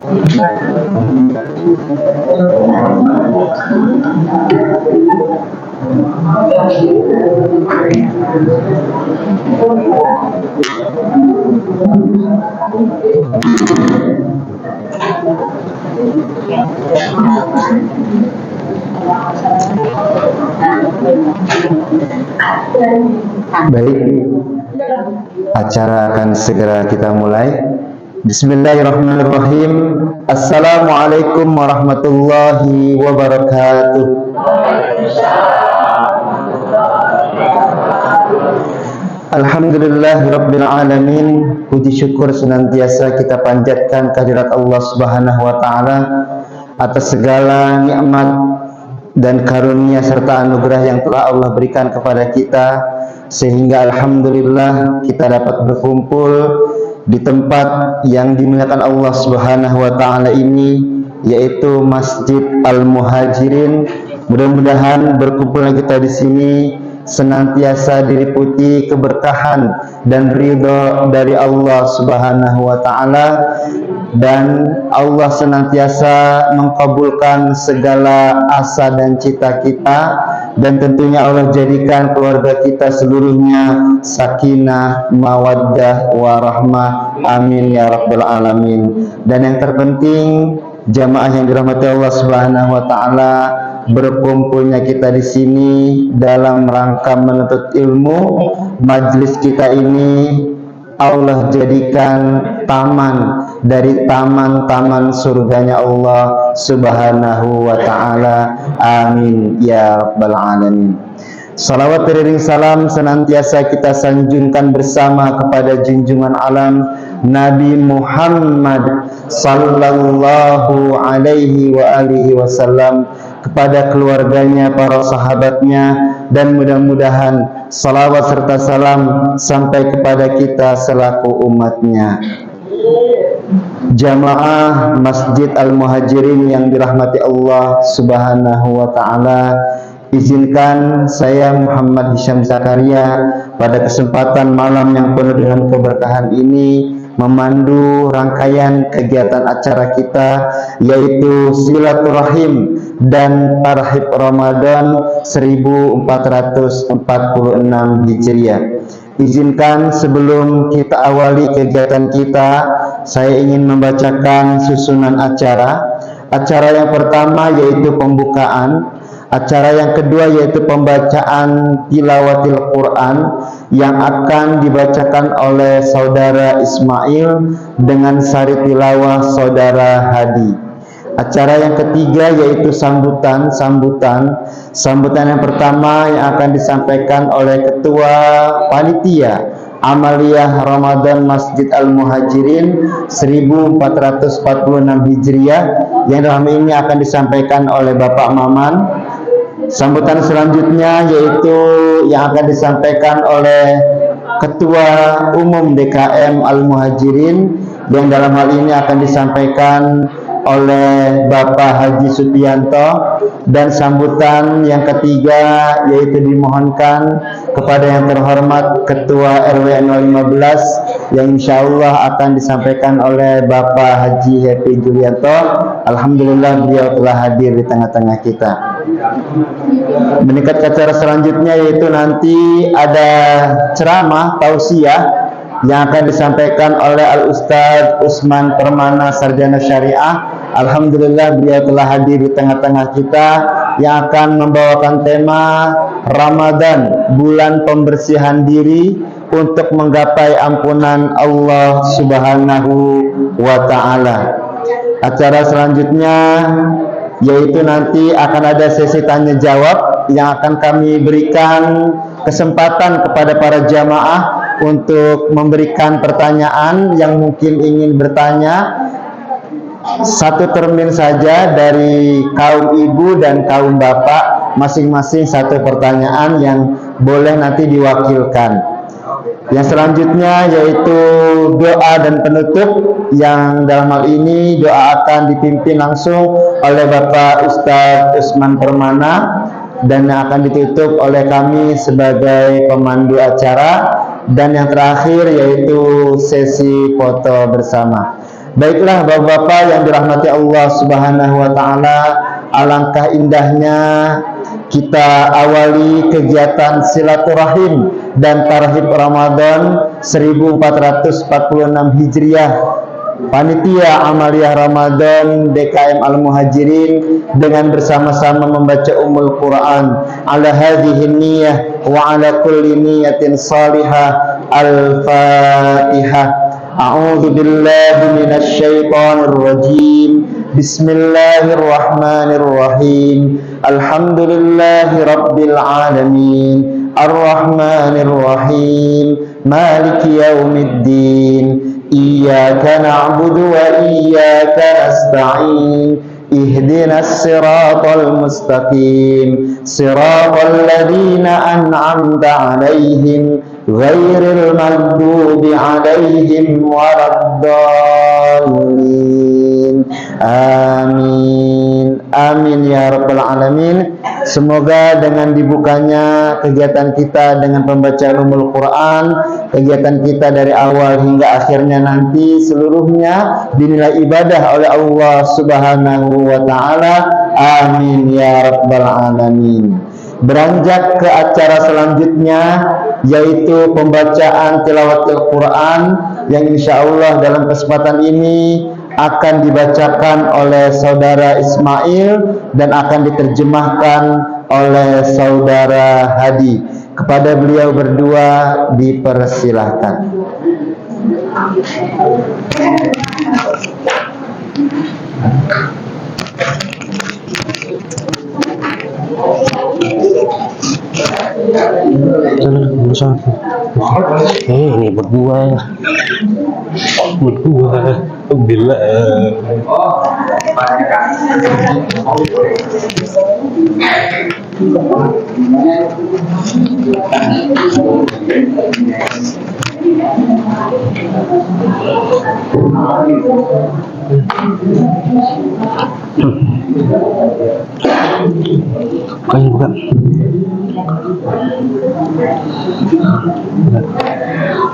Baik, acara akan segera kita mulai. Bismillahirrahmanirrahim. Assalamualaikum warahmatullahi wabarakatuh. Alhamdulillahirabbil alamin. Puji syukur senantiasa kita panjatkan kehadirat Allah Subhanahu wa taala atas segala nikmat dan karunia serta anugerah yang telah Allah berikan kepada kita, sehingga alhamdulillah kita dapat berkumpul di tempat yang dimuliakan Allah Subhanahu wa taala ini, yaitu Masjid Al-Muhajirin. Mudah-mudahan berkumpulnya kita di sini senantiasa diliputi keberkahan dan ridha dari Allah Subhanahu wa taala, dan Allah senantiasa mengabulkan segala asa dan cita kita, dan tentunya Allah jadikan keluarga kita seluruhnya sakinah, mawaddah, warahmah. Amin ya rabbal alamin. Dan yang terpenting, jamaah yang dirahmati Allah Subhanahu wa taala, berkumpulnya kita di sini dalam rangka menuntut ilmu. Majlis kita ini Allah jadikan taman dari taman-taman surganya Allah Subhanahu wa ta'ala. Amin ya rabbal alamin. Salawat beriring salam senantiasa kita sanjungkan bersama kepada junjungan alam Nabi Muhammad sallallahu alaihi wa alihi wasallam, kepada keluarganya, para sahabatnya, dan mudah-mudahan salawat serta salam sampai kepada kita selaku umatnya. Jamaah Masjid Al-Muhajirin yang dirahmati Allah Subhanahu wa ta'ala, izinkan saya Muhammad Hisham Zakaria pada kesempatan malam yang penuh dengan keberkahan ini memandu rangkaian kegiatan acara kita, yaitu silaturahim dan tarhib Ramadan 1446 Hijriah. Izinkan sebelum kita awali kegiatan kita, saya ingin membacakan susunan acara. Acara yang pertama yaitu pembukaan. Acara yang kedua yaitu pembacaan tilawatil Quran yang akan dibacakan oleh saudara Ismail dengan sari tilawah saudara Hadi. Acara yang ketiga yaitu sambutan. Sambutan yang pertama yang akan disampaikan oleh Ketua Panitia Amaliyah Ramadan Masjid Al-Muhajirin 1446 Hijriah, yang dalam ini akan disampaikan oleh Bapak Maman. Sambutan selanjutnya yaitu yang akan disampaikan oleh Ketua Umum DKM Al-Muhajirin, yang dalam hal ini akan disampaikan oleh Bapak Haji Supianto. Dan sambutan yang ketiga yaitu dimohonkan kepada yang terhormat Ketua RW 015, yang insya Allah akan disampaikan oleh Bapak Haji Happy Julianto. Alhamdulillah beliau telah hadir di tengah-tengah kita. Meningkat ke acara selanjutnya yaitu nanti ada ceramah tausiah yang akan disampaikan oleh Al-Ustadz Usman Permana, Sarjana Syariah. Alhamdulillah beliau telah hadir di tengah-tengah kita, yang akan membawakan tema Ramadan, bulan pembersihan diri untuk menggapai ampunan Allah Subhanahu wa ta'ala. Acara selanjutnya yaitu nanti akan ada sesi tanya jawab yang akan kami berikan kesempatan kepada para jamaah untuk memberikan pertanyaan. Yang mungkin ingin bertanya, satu termin saja dari kaum ibu dan kaum bapak, masing-masing satu pertanyaan yang boleh nanti diwakilkan. Yang selanjutnya yaitu doa dan penutup, yang dalam hal ini doa akan dipimpin langsung oleh Bapak Ustadz Usman Permana, dan yang akan ditutup oleh kami sebagai pemandu acara. Dan yang terakhir yaitu sesi foto bersama. Baiklah Bapak-bapak yang dirahmati Allah Subhanahu wa taala, alangkah indahnya kita awali kegiatan silaturahim dan tarhib Ramadan 1446 Hijriah Panitia Amaliyah Ramadan DKM Al-Muhajirin dengan bersama-sama membaca Ummul Quran ala hadhihi niyyah wa ala kulli niyatin salihah. Al-Fatihah. A'udzu billahi minasy syaithanir rajim. Bismillahirrahmanirrahim. Alhamdulillahi rabbil alamin. Ar-Rahmanir Rahim. Maliki yaumiddin. Iyyaka na'budu wa iyyaka nasta'in. Ihdinas siratal mustaqim. Siratal ladzina an'amta 'alaihim ghairil maghdubi 'alaihim waladdallin. Amin. Amin ya rabbal alamin. Semoga dengan dibukanya kegiatan kita dengan pembacaan Ummul Quran, kegiatan kita dari awal hingga akhirnya nanti seluruhnya dinilai ibadah oleh Allah Subhanahu wa taala. Amin ya rabbal alamin. Beranjak ke acara selanjutnya, yaitu pembacaan tilawatil Quran yang insya Allah dalam kesempatan ini akan dibacakan oleh saudara Ismail dan akan diterjemahkan oleh saudara Hadi. Kepada beliau berdua dipersilahkan. Ini berdua bila kain buka.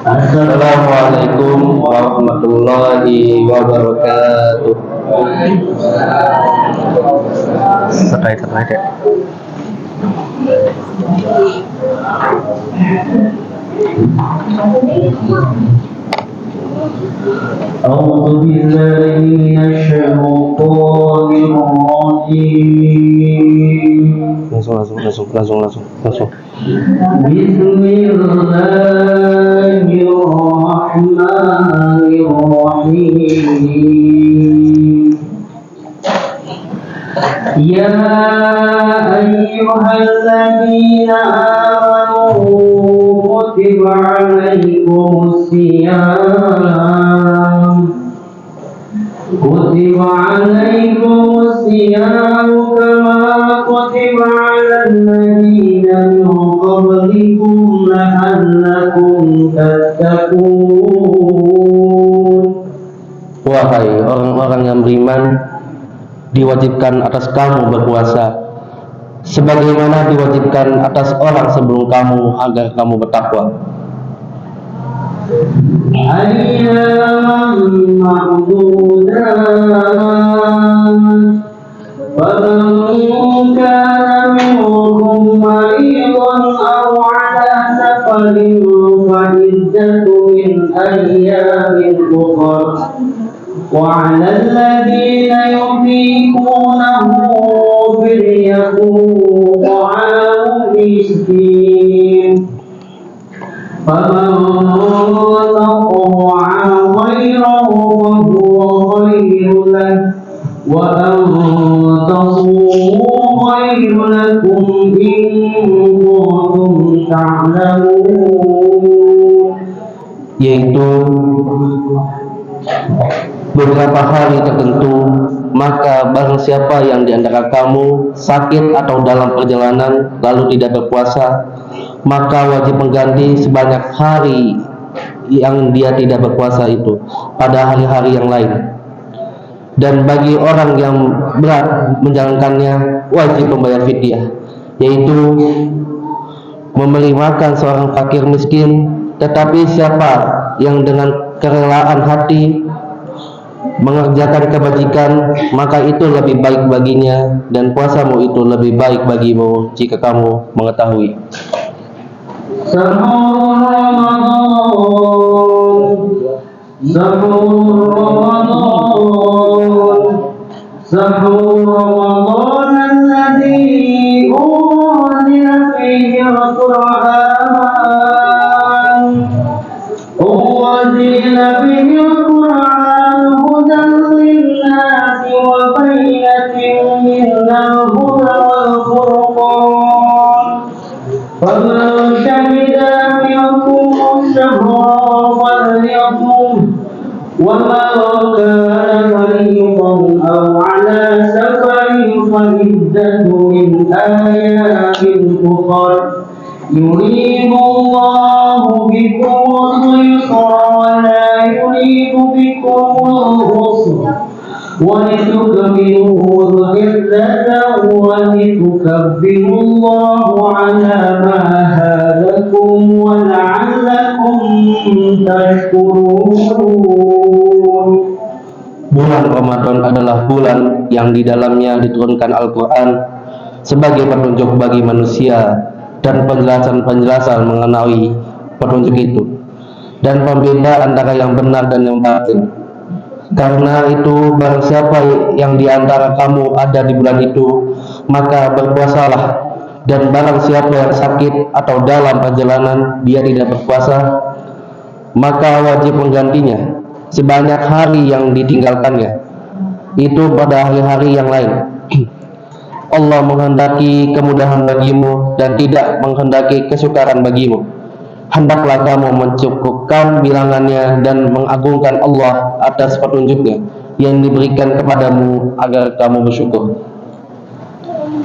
Assalamualaikum warahmatullahi wabarakatuh. Terkait ya. A'udzu billahi minasyaitonir rajim. Langsung. Bismillahirrahmanirrahim. Ya ayyuhalladzina amanu kutiba 'alaikumus siyam. Kutiba 'alaikumus siyam kama kutiba 'alal ladzina min qablikum la'allakum tattaqun. Wahai orang-orang yang beriman, diwajibkan atas kamu berpuasa sebagaimana diwajibkan atas orang sebelum kamu agar kamu bertakwa. Ayyaman ma'dudat. Faman kana minkum maridan aw 'ala safarin fa iddatun min ayyamin ukhra. Wa 'alal ladzina yutiqunahu fidyatun ta'amu miskin. Faman tatawwa'a khairan fahuwa khairun lahu wa an tasumu khairun lakum in kuntum ta'lamun. Yaitu beberapa hari tertentu, maka barang siapa yang di antara kamu sakit atau dalam perjalanan lalu tidak berpuasa, maka wajib mengganti sebanyak hari yang dia tidak berpuasa itu pada hari-hari yang lain. Dan bagi orang yang berat menjalankannya, wajib membayar fidyah, yaitu memberi makan seorang fakir miskin. Tetapi siapa yang dengan kerelaan hati mengerjakan kebajikan, maka itu lebih baik baginya, dan puasamu itu lebih baik bagimu jika kamu mengetahui. Sahur Ramadan alladzi unzila fihi al-Qur'an hudan lin-nasi wa bayyinatin minal huda wal furqan faman syahida minkum ash-shahra falyaqum وَمَنْ كَانَ مَرِيضًا أَوْ عَلَى سَفَرٍ فَعِدَّةٌ مِنْ أَيَّامٍ أُخَرَ يُرِيدُ اللَّهُ بِكُمُ الْيُسْرَ وَلَا يُرِيدُ بِكُمُ الْعُسْرَ وَلِتُكْمِلُوا الْعِدَّةَ وَلِتُكَبِّرُوا اللَّهَ عَلَى مَا هَدَاكُمْ وَلَعَلَّكُمْ تَشْكُرُونَ. Bulan Ramadan adalah bulan yang di dalamnya diturunkan Al-Quran sebagai petunjuk bagi manusia dan penjelasan-penjelasan mengenai petunjuk itu, dan pembeda antara yang benar dan yang batil. Karena itu, barang siapa yang di antara kamu ada di bulan itu, maka berpuasalah, dan barang siapa yang sakit atau dalam perjalanan dia tidak berpuasa, maka wajib menggantinya sebanyak hari yang ditinggalkannya, itu pada hari-hari yang lain. Allah menghendaki kemudahan bagimu dan tidak menghendaki kesukaran bagimu. Hendaklah kamu mencukupkan bilangannya dan mengagungkan Allah atas petunjuknya yang diberikan kepadamu agar kamu bersyukur.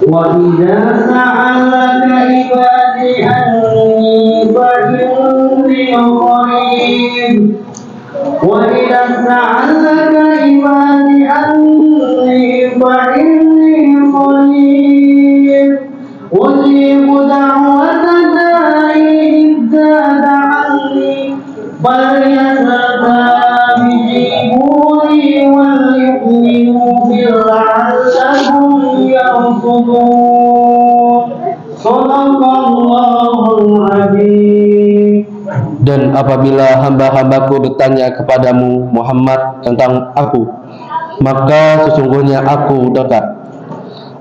وَإِذَا سَأَلَكَ عِبَادِي عَنِّي فَإِنِّي قَرِيبٌ وَإِذَا سَأَلَكَ عِبَادِي عَنِّي فَإِنِّي قَرِيبٌ أُجِيبُ دَعْوَةَ الدَّاعِ إِذَا دَعَانِ فَلْيَسْتَجِيبُوا لِي وَلْيُؤْمِنُوا بِي لَعَلَّهُمْ يَرْشُدُونَ. Shadaqallahul Azim. Dan apabila hamba-hambaku bertanya kepadamu Muhammad tentang aku, maka sesungguhnya aku dekat.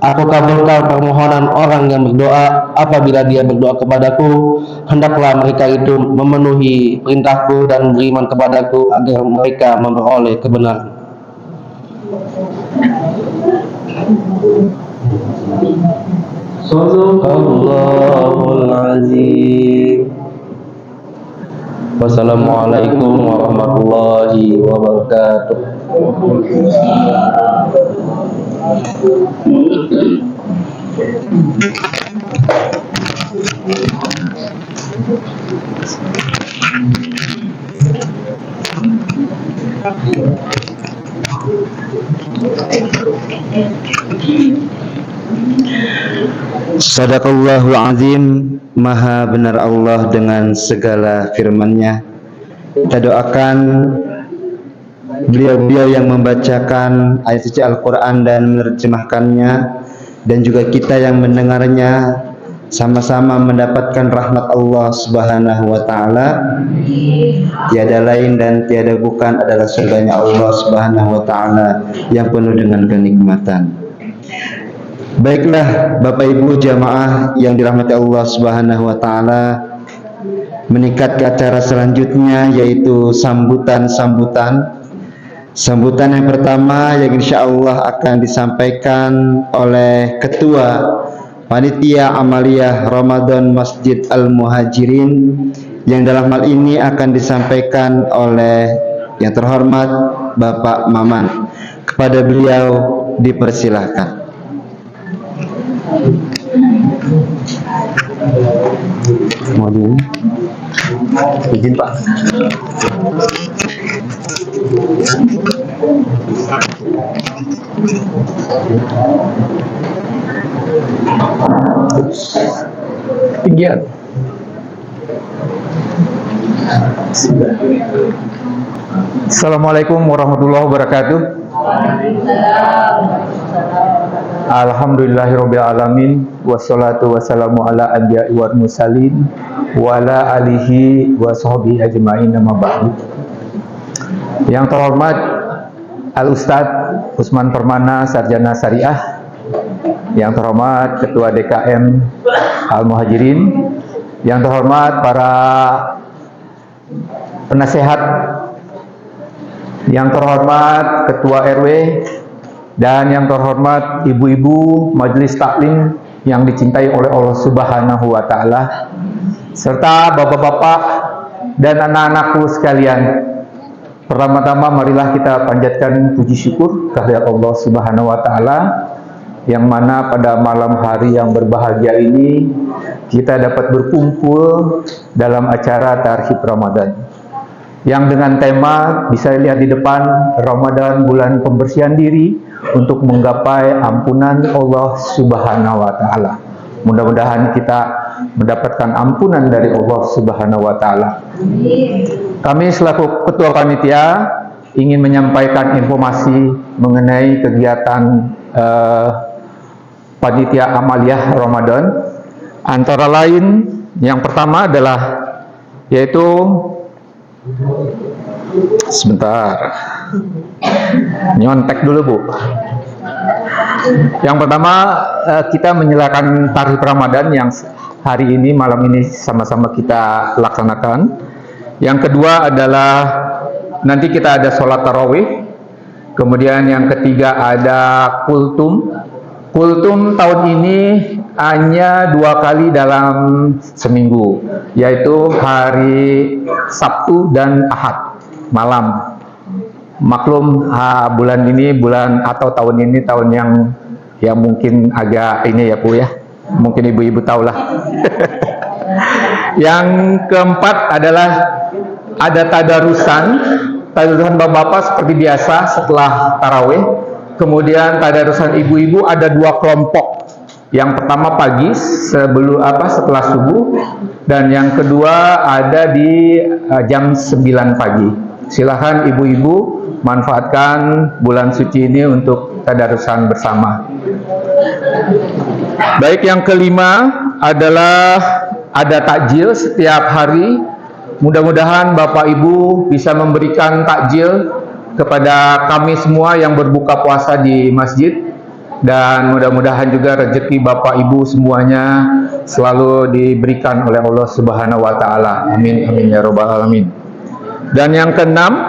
Aku kabulkan permohonan orang yang berdoa apabila dia berdoa kepadaku. Hendaklah mereka itu memenuhi perintahku dan beriman kepadaku agar mereka memperoleh kebenaran. Shadaqallahul Azim. Wassalamualaikum warahmatullahi wabarakatuh. Sadaqallahul Azim. Maha benar Allah dengan segala firman-Nya. Kita doakan beliau-beliau yang membacakan ayat suci Al-Quran dan menerjemahkannya, dan juga kita yang mendengarnya, sama-sama mendapatkan rahmat Allah Subhanahu wa Ta'ala. Tiada lain dan tiada bukan adalah surganya Allah Subhanahu wa Ta'ala yang penuh dengan kenikmatan. Baiklah Bapak Ibu jamaah yang dirahmati Allah Subhanahu wa Ta'ala, meningkat ke acara selanjutnya, yaitu sambutan yang pertama yang insya Allah akan disampaikan oleh Ketua Panitia Amaliyah Ramadan Masjid Al-Muhajirin, yang dalam hal ini akan disampaikan oleh yang terhormat Bapak Maman. Kepada beliau dipersilahkan. Mohon izin Pak. Tinggian. Assalamualaikum warahmatullahi wabarakatuh. Alhamdulillahirabbil alamin wassalatu wassalamu ala anbiya'i wal mursalin wa ala alihi wa sahbihi ajmain amma ba'du. Yang terhormat Al Ustaz Usman Permana Sarjana Syariah, yang terhormat Ketua DKM Al Muhajirin, yang terhormat para penasehat, yang terhormat Ketua RW, dan yang terhormat ibu-ibu Majelis Taklim yang dicintai oleh Allah Subhanahu wa Ta'ala, serta bapak-bapak dan anak-anakku sekalian. Pertama-tama marilah kita panjatkan puji syukur kehadirat Allah Subhanahu wa Ta'ala, yang mana pada malam hari yang berbahagia ini kita dapat berkumpul dalam acara Tarhib Ramadan, yang dengan tema bisa lihat di depan, Ramadan bulan pembersihan diri untuk menggapai ampunan Allah Subhanahu wa Ta'ala. Mudah-mudahan kita mendapatkan ampunan dari Allah Subhanahu wa Ta'ala. Kami selaku Ketua Panitia ingin menyampaikan informasi mengenai kegiatan Panitia Amaliyah Ramadan. Antara lain, yang pertama adalah yaitu sebentar, nyontek dulu Bu. Yang pertama, kita menyalakan Tarhib Ramadan yang hari ini, malam ini sama-sama kita laksanakan. Yang kedua adalah nanti kita ada sholat tarawih. Kemudian yang ketiga ada kultum. Kultum tahun ini hanya 2 kali dalam seminggu, yaitu hari Sabtu dan Ahad malam. Maklum bulan ini atau tahun ini tahun yang mungkin agak ini ya Bu ya, mungkin ibu-ibu tahulah. Yang keempat adalah ada tadarusan bapak-bapak seperti biasa setelah tarawih. Kemudian tadarusan ibu-ibu ada 2 kelompok. Yang pertama pagi setelah subuh, dan yang kedua ada di jam 9 pagi. Silahkan ibu-ibu manfaatkan bulan suci ini untuk tadarusan bersama. Baik, yang kelima adalah ada takjil setiap hari. Mudah-mudahan Bapak Ibu bisa memberikan takjil kepada kami semua yang berbuka puasa di masjid, dan mudah-mudahan juga rezeki Bapak Ibu semuanya selalu diberikan oleh Allah Subhanahu wa Ta'ala. Amin amin ya rabbal alamin. Dan yang keenam,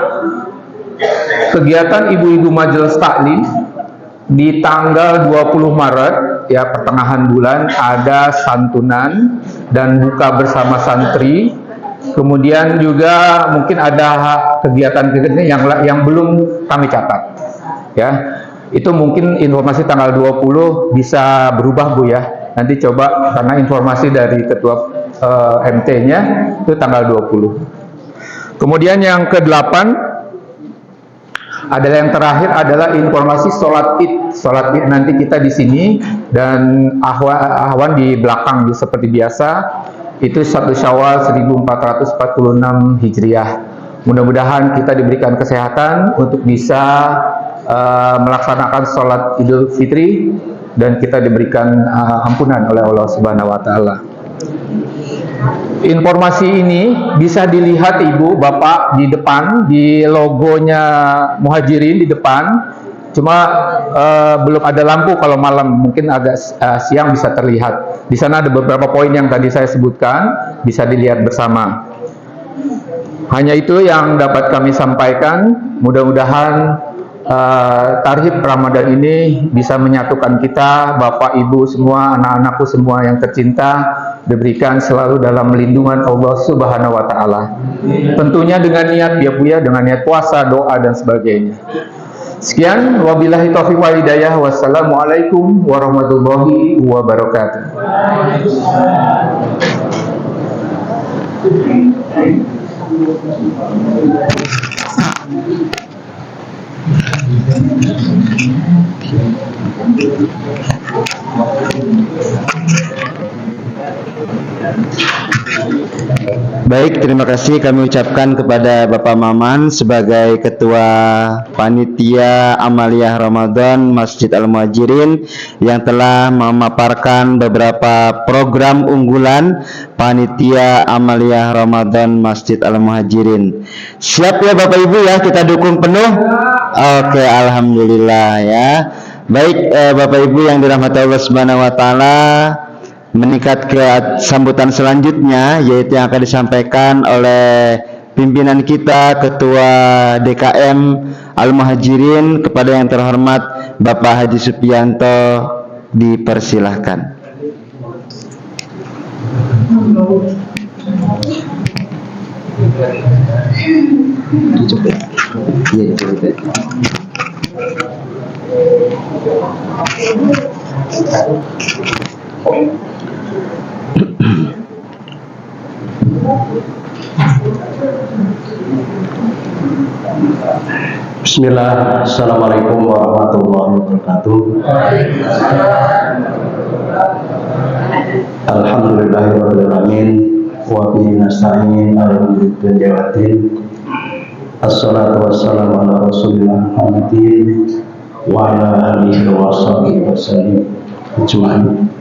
kegiatan ibu-ibu Majelis Taklim di tanggal 20 Maret ya, pertengahan bulan, ada santunan dan buka bersama santri. Kemudian juga mungkin ada kegiatan-kegiatan yang belum kami catat ya. Itu mungkin informasi tanggal 20 bisa berubah Bu ya. Nanti coba, karena informasi dari Ketua MT-nya itu tanggal 20. Kemudian yang ke-8 adalah yang terakhir adalah informasi sholat id. Sholat id nanti kita di sini, dan ahwan di belakang seperti biasa. Itu 1 Syawal 1446 Hijriah. Mudah-mudahan kita diberikan kesehatan untuk bisa melaksanakan sholat Idul Fitri, dan kita diberikan ampunan oleh Allah Subhanahu wa Ta'ala. Informasi ini bisa dilihat Ibu, Bapak di depan, di logonya Muhajirin di depan. Cuma belum ada lampu kalau malam, mungkin agak siang bisa terlihat. Di sana ada beberapa poin yang tadi saya sebutkan, bisa dilihat bersama. Hanya itu yang dapat kami sampaikan. Mudah-mudahan Tarhib Ramadan ini bisa menyatukan kita, Bapak Ibu semua, anak-anakku semua yang tercinta, diberikan selalu dalam lindungan Allah Subhanahu wa Ta'ala. Tentunya dengan niat ya Bu ya, dengan niat puasa, doa dan sebagainya. Sekian, wabillahi taufiq wal hidayah. Wassalamualaikum warahmatullahi wabarakatuh. Baik, terima kasih kami ucapkan kepada Bapak Maman sebagai Ketua Panitia Amaliyah Ramadan Masjid Al-Muhajirin yang telah memaparkan beberapa program unggulan Panitia Amaliyah Ramadan Masjid Al-Muhajirin. Siap ya Bapak Ibu ya, kita dukung penuh? Oke, alhamdulillah ya. Baik, Bapak Ibu yang dirahmati Allah Subhanahu wa taala, meningkat ke sambutan selanjutnya, yaitu yang akan disampaikan oleh pimpinan kita Ketua DKM Al-Muhajirin kepada yang terhormat Bapak Haji Supianto, dipersilahkan. Bismillah, Assalamualaikum warahmatullahi wabarakatuh. Alhamdulillahirrahmanirrahim. Wa bihi nasta'in ala umuri dunya waddin. Assalatu wassalamu ala rasulillah Muhammadin wa ala alihi wa sahbihi wasallam ajma'in.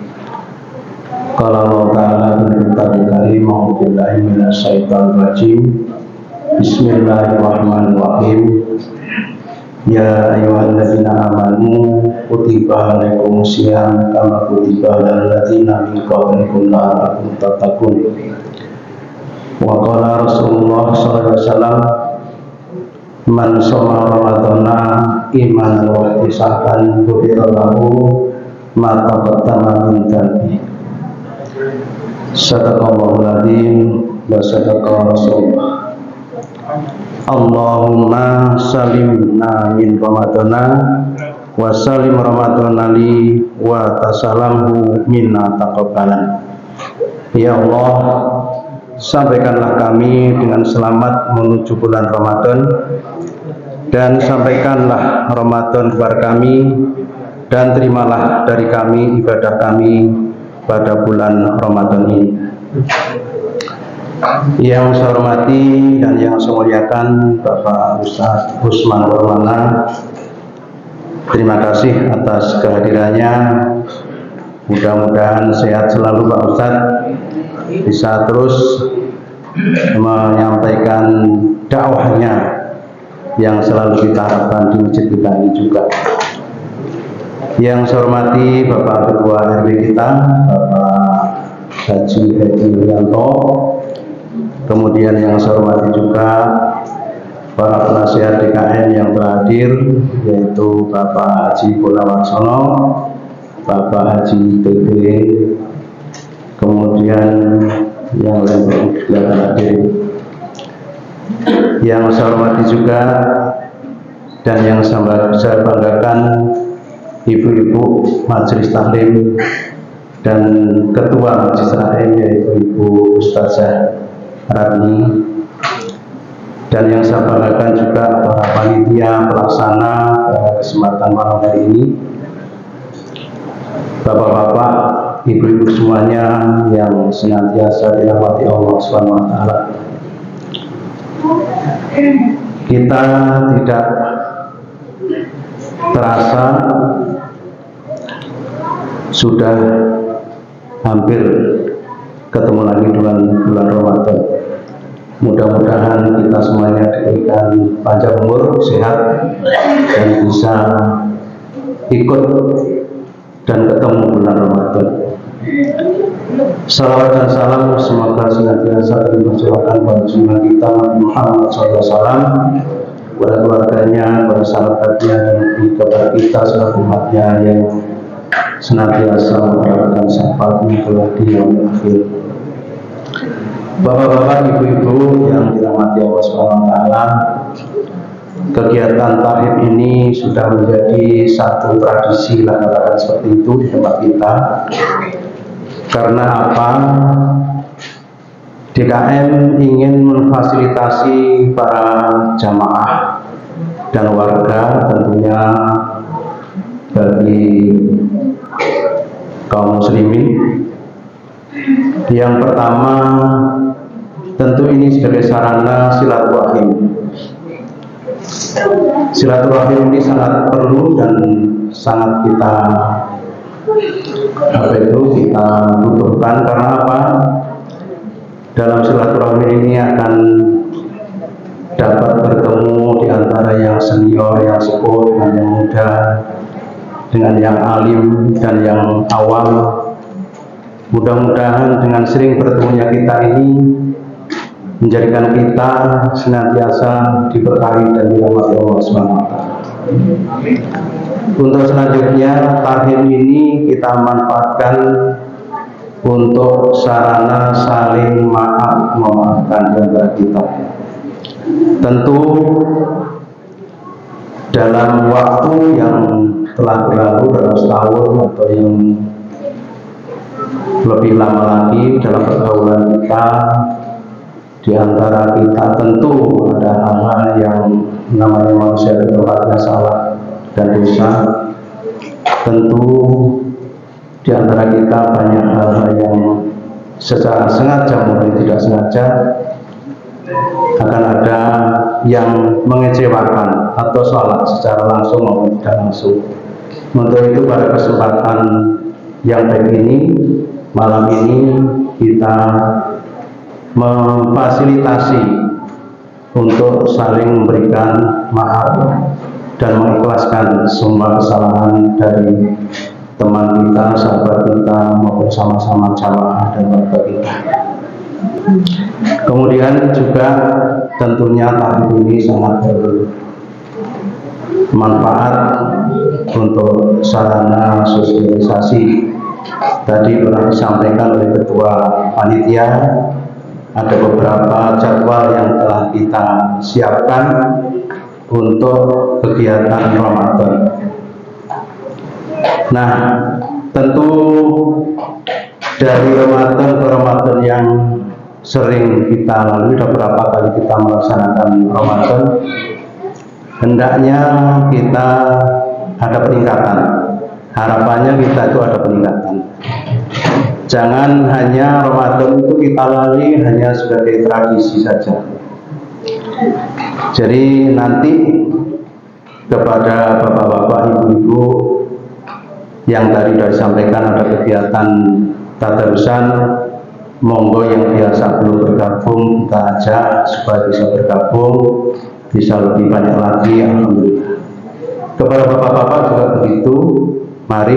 Qala Allah ta'ala fil kitabil karim, a'udzu billahi minasyaitonir rajim. Bismillahirrahmanirrahim. Ya ayyuhalladzina amanu kutiba alaikumus syiyam kama kutiba alal ladzina min qablikum la'allakum tattaqun. Wa qala Rasulullah sallallahu alaihi wasallam, man shoma ramadhana imanan wa ihtisaban ghufira lahu ma taqaddama min dhanbi. Sadaqallahul adzim wa sadaqa Rasulullah. Allahumma salimna min ramadana wa salim ramadana li wa tasalamhu minna taqabbalan. Ya Allah, sampaikanlah kami dengan selamat menuju bulan Ramadan, dan sampaikanlah Ramadan kepada kami, dan terimalah dari kami ibadah kami pada bulan Ramadan ini. Yang saya hormati dan yang saya muliakan Bapak Ustaz Usman Warmana, terima kasih atas kehadirannya. Mudah-mudahan sehat selalu Pak Ustaz, bisa terus menyampaikan dakwahnya yang selalu kita harapkan di masjid kita ini juga. Yang saya hormati Bapak Ketua RW kita, Bapak Haji Yulianto. Kemudian yang saya hormati juga para penasihat DKM yang terakhir, yaitu Bapak Haji Purnawaksono, Bapak Haji TB, kemudian yang lain yang hadir. Yang saya hormati juga dan yang saya banggakan ibu-ibu Majelis Taklim dan Ketua Majelis Taklim, yaitu Ibu Ustazah Radni, dan yang saya banggakan juga para panitia pelaksana pada kesempatan malam hari ini, bapak-bapak, ibu-ibu semuanya yang senantiasa dirahmati Allah Subhanahu wa taala. Kita tidak terasa sudah hampir ketemu lagi dengan bulan Ramadan. Mudah-mudahan kita semuanya diberikan panjang umur, sehat, dan bisa ikut dan ketemu bulan Ramadan. Salawat dan salam semoga senantiasa tercurahkan pada sunnah kita Nabi Muhammad SAW, kepada keluarganya, kepada sahabatnya, dan kepada kita selaku umatnya yang senantiasa mendapatkan syafaatnya kelak di yaumil akhir. Bapak-bapak, ibu-ibu yang dirahmati Allah Subhanahu wa taala, kegiatan tahlil ini sudah menjadi satu tradisi lah, katakan seperti itu di tempat kita. Karena apa? DKM ingin memfasilitasi para jamaah dan warga, tentunya bagi kaum muslimin, Yang pertama, tentu ini sebagai sarana silaturahim. Silaturahim ini sangat perlu dan sangat kita butuhkan. Karena apa? Dalam silaturahim ini akan dapat bertemu di antara yang senior, yang sepuh, dengan yang muda, dengan yang alim dan yang awam. Mudah-mudahan dengan sering bertemunya kita ini menjadikan kita senantiasa diberkahi dan dirahmati Allah SWT. Untuk selanjutnya, tahim ini kita manfaatkan untuk sarana saling maaf memaafkan di antara kita. Tentu dalam waktu yang telah berlalu dalam setahun atau yang lebih lama lagi dalam pergaulan kita, di antara kita tentu ada hal-hal yang namanya manusia tempatnya salah dan dosa. Tentu di antara kita banyak hal-hal yang secara sengaja maupun tidak sengaja akan ada yang mengecewakan atau salah secara langsung maupun tidak langsung. Untuk itu pada kesempatan yang baik ini, malam ini kita memfasilitasi untuk saling memberikan maaf dan mengikhlaskan semua kesalahan dari teman kita, sahabat kita, maupun sama-sama jamaah dan warga kita. Kemudian juga tentunya tahun ini sangat bermanfaat untuk sarana sosialisasi. Tadi telah disampaikan oleh Ketua Panitia, ada beberapa jadwal yang telah kita siapkan untuk kegiatan Ramadan. Nah, tentu dari Ramadan ke Ramadan yang sering kita lalui, ada beberapa kali kita melaksanakan Ramadan, hendaknya kita ada peningkatan. Harapannya kita itu ada peningkatan. Jangan hanya Ramadan itu kita lalui hanya sebagai tradisi saja. Jadi nanti kepada bapak-bapak, ibu-ibu yang tadi sudah disampaikan ada kegiatan tadarusan, monggo yang biasa belum bergabung kita ajak supaya bisa bergabung, bisa lebih banyak lagi, alhamdulillah. Kepada bapak-bapak juga begitu. Mari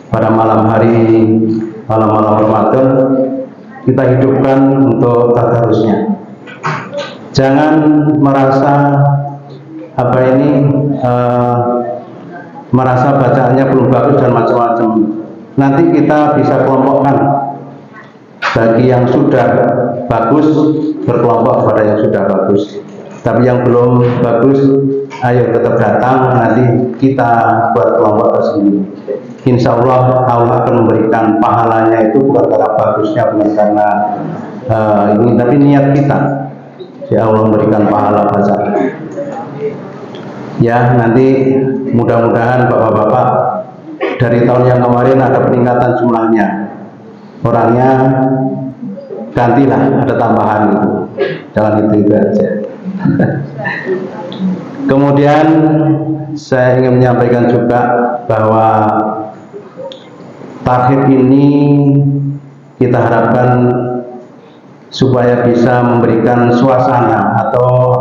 pada malam Ramadan kita hidupkan untuk tadarusnya. Jangan merasa merasa bacaannya belum bagus dan macam-macam. Nanti kita bisa kelompokkan. Bagi yang sudah bagus berkelompok pada yang sudah bagus. Tapi yang belum bagus, ayo tetap datang, nanti kita buat kelompok tersendiri. Insya Allah akan memberikan pahalanya itu bukan karena bagusnya, bukan karena ini, tapi niat kita. Ya Allah memberikan pahala bacaan. Ya, nanti mudah-mudahan bapak-bapak dari tahun yang kemarin ada peningkatan jumlahnya. Orangnya gantilah, ada tambahan itu. Jangan itu aja. Kemudian saya ingin menyampaikan juga bahwa tahfidz ini kita harapkan supaya bisa memberikan suasana atau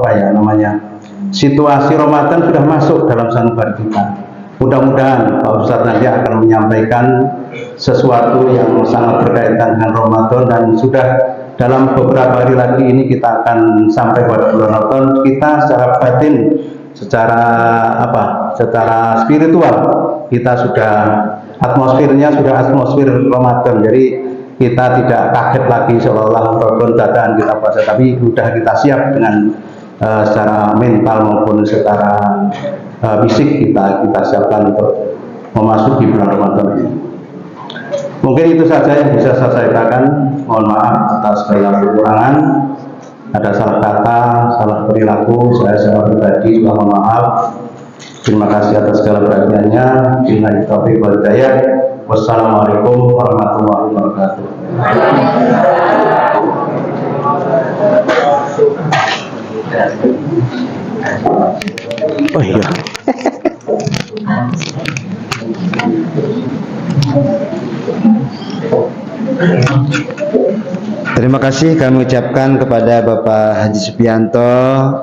situasi Ramadan sudah masuk dalam sanubari kita. Mudah-mudahan Pak Ustadz nanti akan menyampaikan sesuatu yang sangat berkaitan dengan Ramadan, dan sudah dalam beberapa hari lagi ini kita akan sampai pada bulan Ramadan. Kita secara batin, secara spiritual kita sudah atmosfernya sudah atmosfer Ramadan. Jadi kita tidak kaget lagi seolah-olah Ramadan dadaan kita puasa, tapi sudah kita siap dengan secara mental maupun secara fisik kita siapkan untuk memasuki bulan Ramadan ini. Mungkin itu saja yang bisa saya sampaikan. Mohon maaf atas segala kekurangan. Ada salah kata, salah perilaku, saya secara pribadi juga mohon maaf. Terima kasih atas segala perhatiannya. Billahi taufiq wal hidayah. Wassalamualaikum warahmatullahi wabarakatuh. Oh iya. Terima kasih kami ucapkan kepada Bapak Haji Supianto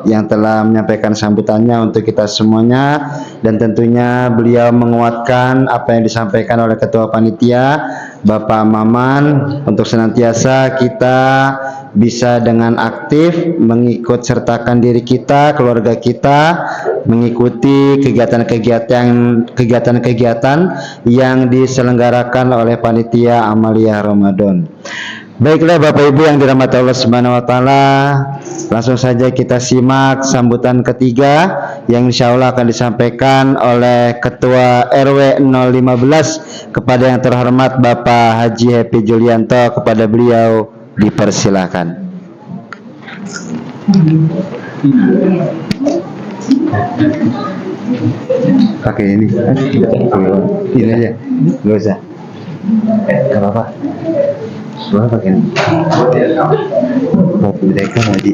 yang telah menyampaikan sambutannya untuk kita semuanya, dan tentunya beliau menguatkan apa yang disampaikan oleh Ketua Panitia Bapak Maman untuk senantiasa kita bisa dengan aktif mengikut sertakan diri kita, keluarga kita, mengikuti kegiatan-kegiatan yang diselenggarakan oleh Panitia Amalia Ramadan. Baiklah Bapak Ibu yang dirahmati Allah Subhanahu wa taala, langsung saja kita simak sambutan ketiga yang insya Allah akan disampaikan oleh Ketua RW 015 kepada yang terhormat Bapak Haji Happy Julianto. Kepada beliau dipersilakan. Pakai ini aja, nggak usah, nggak apa-apa. Soalnya pakai ini mau direkam Haji,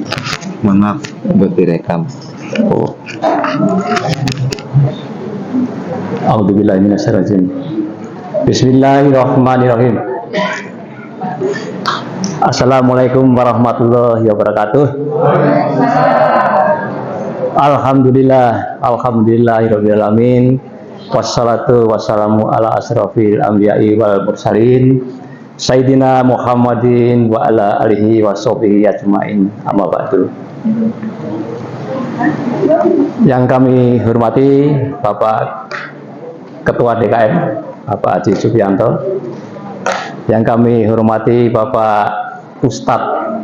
mohon maaf buat direkam. Oh. A'udzubillahi minasyaitonir rajim. Bismillahirrahmanirrahim. Assalamualaikum warahmatullahi wabarakatuh. Alhamdulillahirabbil alamin. Wassalatu wassalamu ala asrofil anbiya'i wal mursalin Sayyidina Muhammadin wa ala alihi wa sahbihi ajma'in, amma ba'du. Yang kami hormati Bapak Ketua DKM Bapak Haji Supianto, yang kami hormati Bapak Ustadz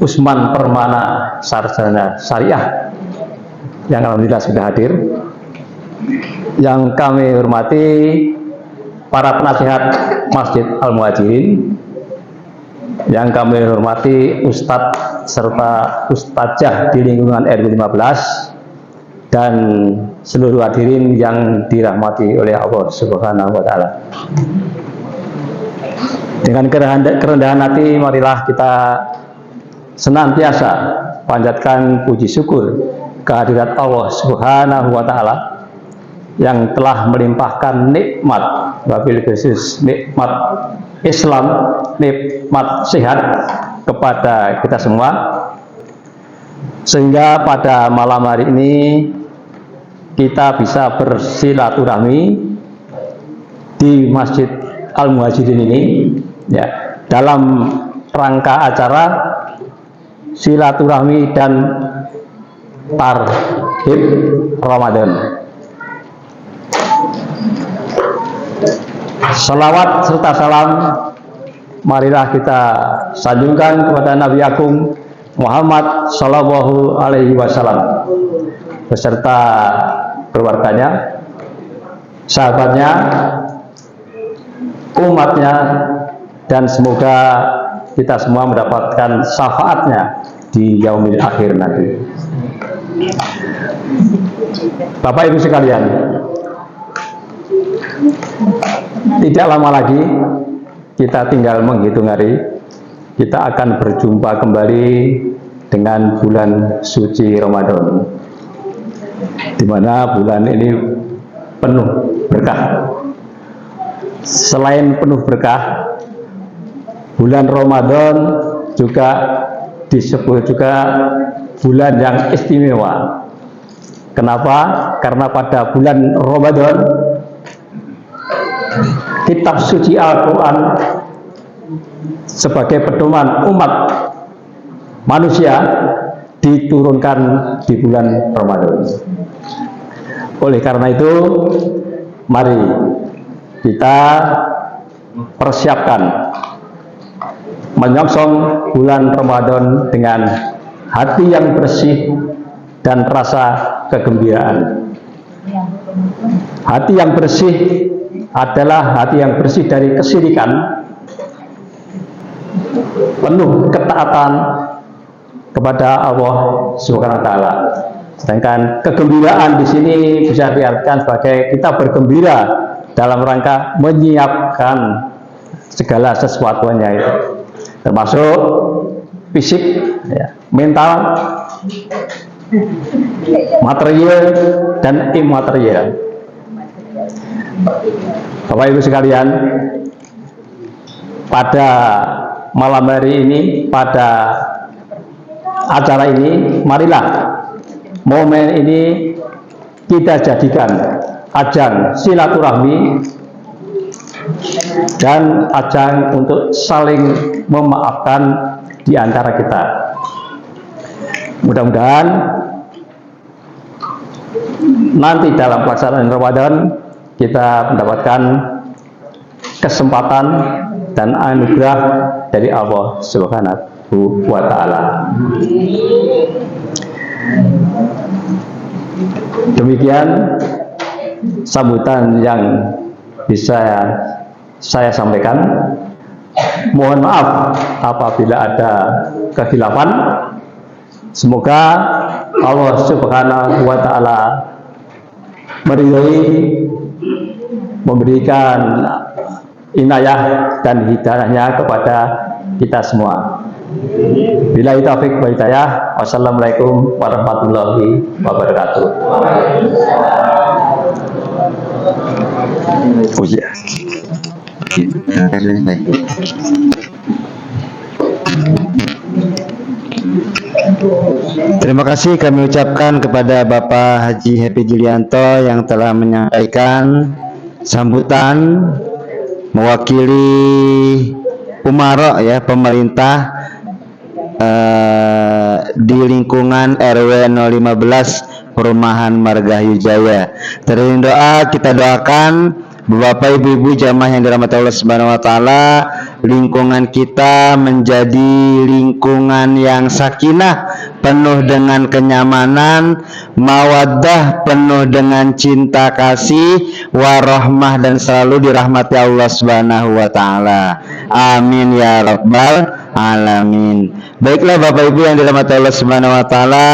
Usman Permana Sarjana Syariah yang alhamdulillah sudah hadir, yang kami hormati para penasihat Masjid Al-Muhajirin, yang kami hormati Ustadz serta Ustadzah di lingkungan RW 15 dan seluruh hadirin yang dirahmati oleh Allah Subhanahu wa taala. Dengan kerendahan hati marilah kita senantiasa panjatkan puji syukur kehadirat Allah Subhanahu wa taala yang telah melimpahkan nikmat, wabil khusus nikmat Islam, nikmat sehat kepada kita semua, sehingga pada malam hari ini kita bisa bersilaturahmi di Masjid Al-Muhajirin ini, ya, dalam rangka acara silaturahmi dan tarhib Ramadan. Salawat serta salam marilah kita sanjungkan kepada Nabi Agung Muhammad Sallallahu Alaihi Wasallam beserta keluarganya, sahabatnya, umatnya, dan semoga kita semua mendapatkan syafaatnya di yaumil akhir nanti. Bapak Ibu sekalian, tidak lama lagi kita tinggal menghitung hari, kita akan berjumpa kembali dengan bulan suci Ramadan, di mana bulan ini penuh berkah. Selain penuh berkah, bulan Ramadan juga disebut juga bulan yang istimewa. Kenapa? Karena pada bulan Ramadan kitab suci Al-Quran sebagai pedoman umat manusia diturunkan di bulan Ramadan. Oleh karena itu, mari kita persiapkan menyongsong bulan Ramadan dengan hati yang bersih dan rasa kegembiraan. Hati yang bersih adalah hati yang bersih dari kesyirikan, penuh ketaatan kepada Allah Subhanahu wa taala. Sedangkan kegembiraan di sini bisa diartikan sebagai kita bergembira dalam rangka menyiapkan segala sesuatunya itu, termasuk fisik, ya, mental, material dan imaterial. Bapak Ibu sekalian, pada malam hari ini, pada acara ini, marilah momen ini kita jadikan ajang silaturahmi dan ajang untuk saling memaafkan di antara kita. Mudah-mudahan nanti dalam pelaksanaan Ramadan kita mendapatkan kesempatan dan anugerah dari Allah Subhanahu wa Ta'ala. Demikian sambutan yang bisa saya sampaikan. Mohon maaf apabila ada kekhilafan. Semoga Allah Subhanahu wa Ta'ala meridhai, memberikan inayah dan hidayahnya kepada kita semua. Billahi taufiq wal hidayah. Wassalamualaikum warahmatullahi wabarakatuh. Oh ya. Terima kasih kami ucapkan kepada Bapak Haji Happy Julianto yang telah menyampaikan sambutan mewakili Umaro, ya, pemerintah di lingkungan RW 015 Perumahan Margahayu Jaya. Teriring doa, kita doakan Bapak Ibu-ibu jamaah yang dirahmati Allah Subhanahu wa Ta'ala, lingkungan kita menjadi lingkungan yang sakinah, penuh dengan kenyamanan, mawaddah, penuh dengan cinta kasih, warahmah, dan selalu dirahmati Allah Subhanahu wa Ta'ala. Amin ya rabbal alamin. Baiklah Bapak Ibu yang dirahmati Allah Subhanahu wa Ta'ala,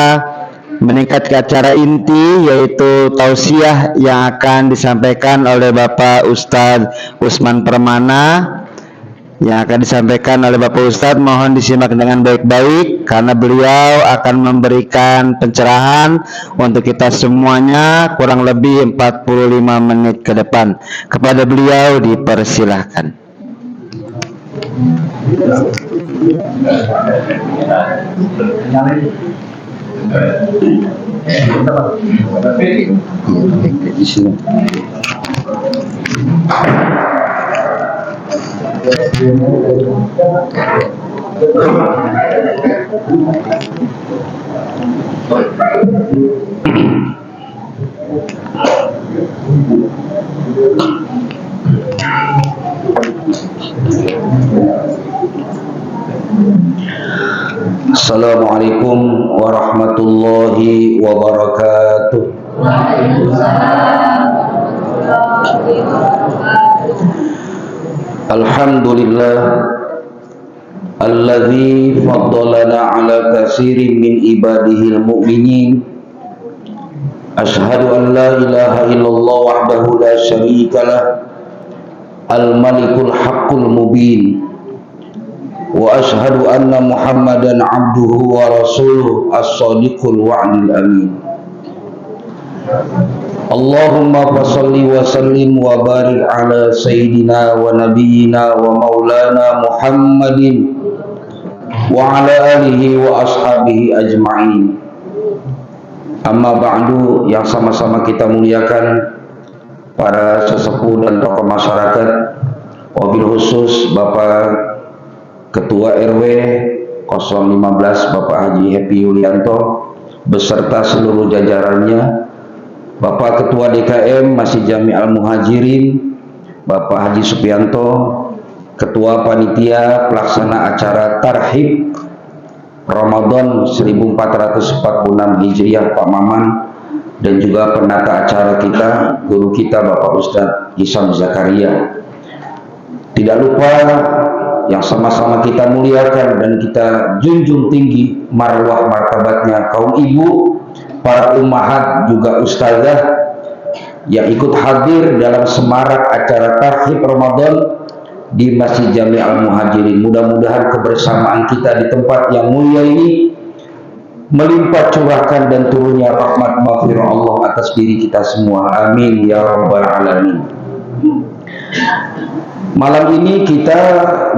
meningkat ke acara inti, yaitu tausiah yang akan disampaikan oleh Bapak Ustadz Usman Permana, yang akan disampaikan oleh Bapak Ustadz. Mohon disimak dengan baik-baik karena beliau akan memberikan pencerahan untuk kita semuanya kurang lebih 45 menit ke depan. Kepada beliau dipersilahkan. Assalamualaikum warahmatullahi wabarakatuh. Alhamdulillah alladzi faddalana ala katsirin min ibadihil mu'minin. Asyhadu an la ilaha illallah wahdahu la syarikalah, al-malikul haqqul mubin. Wa ashhadu anna Muhammadan abduhu wa rasuluh as-sadiqul wa'dil amin. Allahumma fassalli wa sallim wa barik ala sayyidina wa nabiyyina wa maulana Muhammadin wa ala alihi wa ashabihi ajma'in. Amma ba'du, yang sama-sama kita muliakan para sesepuh dan tokoh masyarakat, wabil khusus Bapak Ketua RW 015 Bapak Haji Happy Yulianto beserta seluruh jajarannya, Bapak Ketua DKM Masjid Jami Al-Muhajirin Bapak Haji Supianto, Ketua Panitia Pelaksana Acara Tarhib Ramadan 1446 Hijriah Pak Maman, dan juga penata acara kita, guru kita Bapak Ustadz Hisam Zakaria. Tidak lupa yang sama-sama kita muliakan dan kita junjung tinggi marwah martabatnya kaum ibu, para ummahat, juga ustazah, yang ikut hadir dalam semarak acara Tarhib Ramadan di Masjid Jami' Al-Muhajirin. Mudah-mudahan kebersamaan kita di tempat yang mulia ini melimpah curahkan dan turunnya rahmat maghfirah Allah atas diri kita semua. Amin ya rabbal alamin. Malam ini kita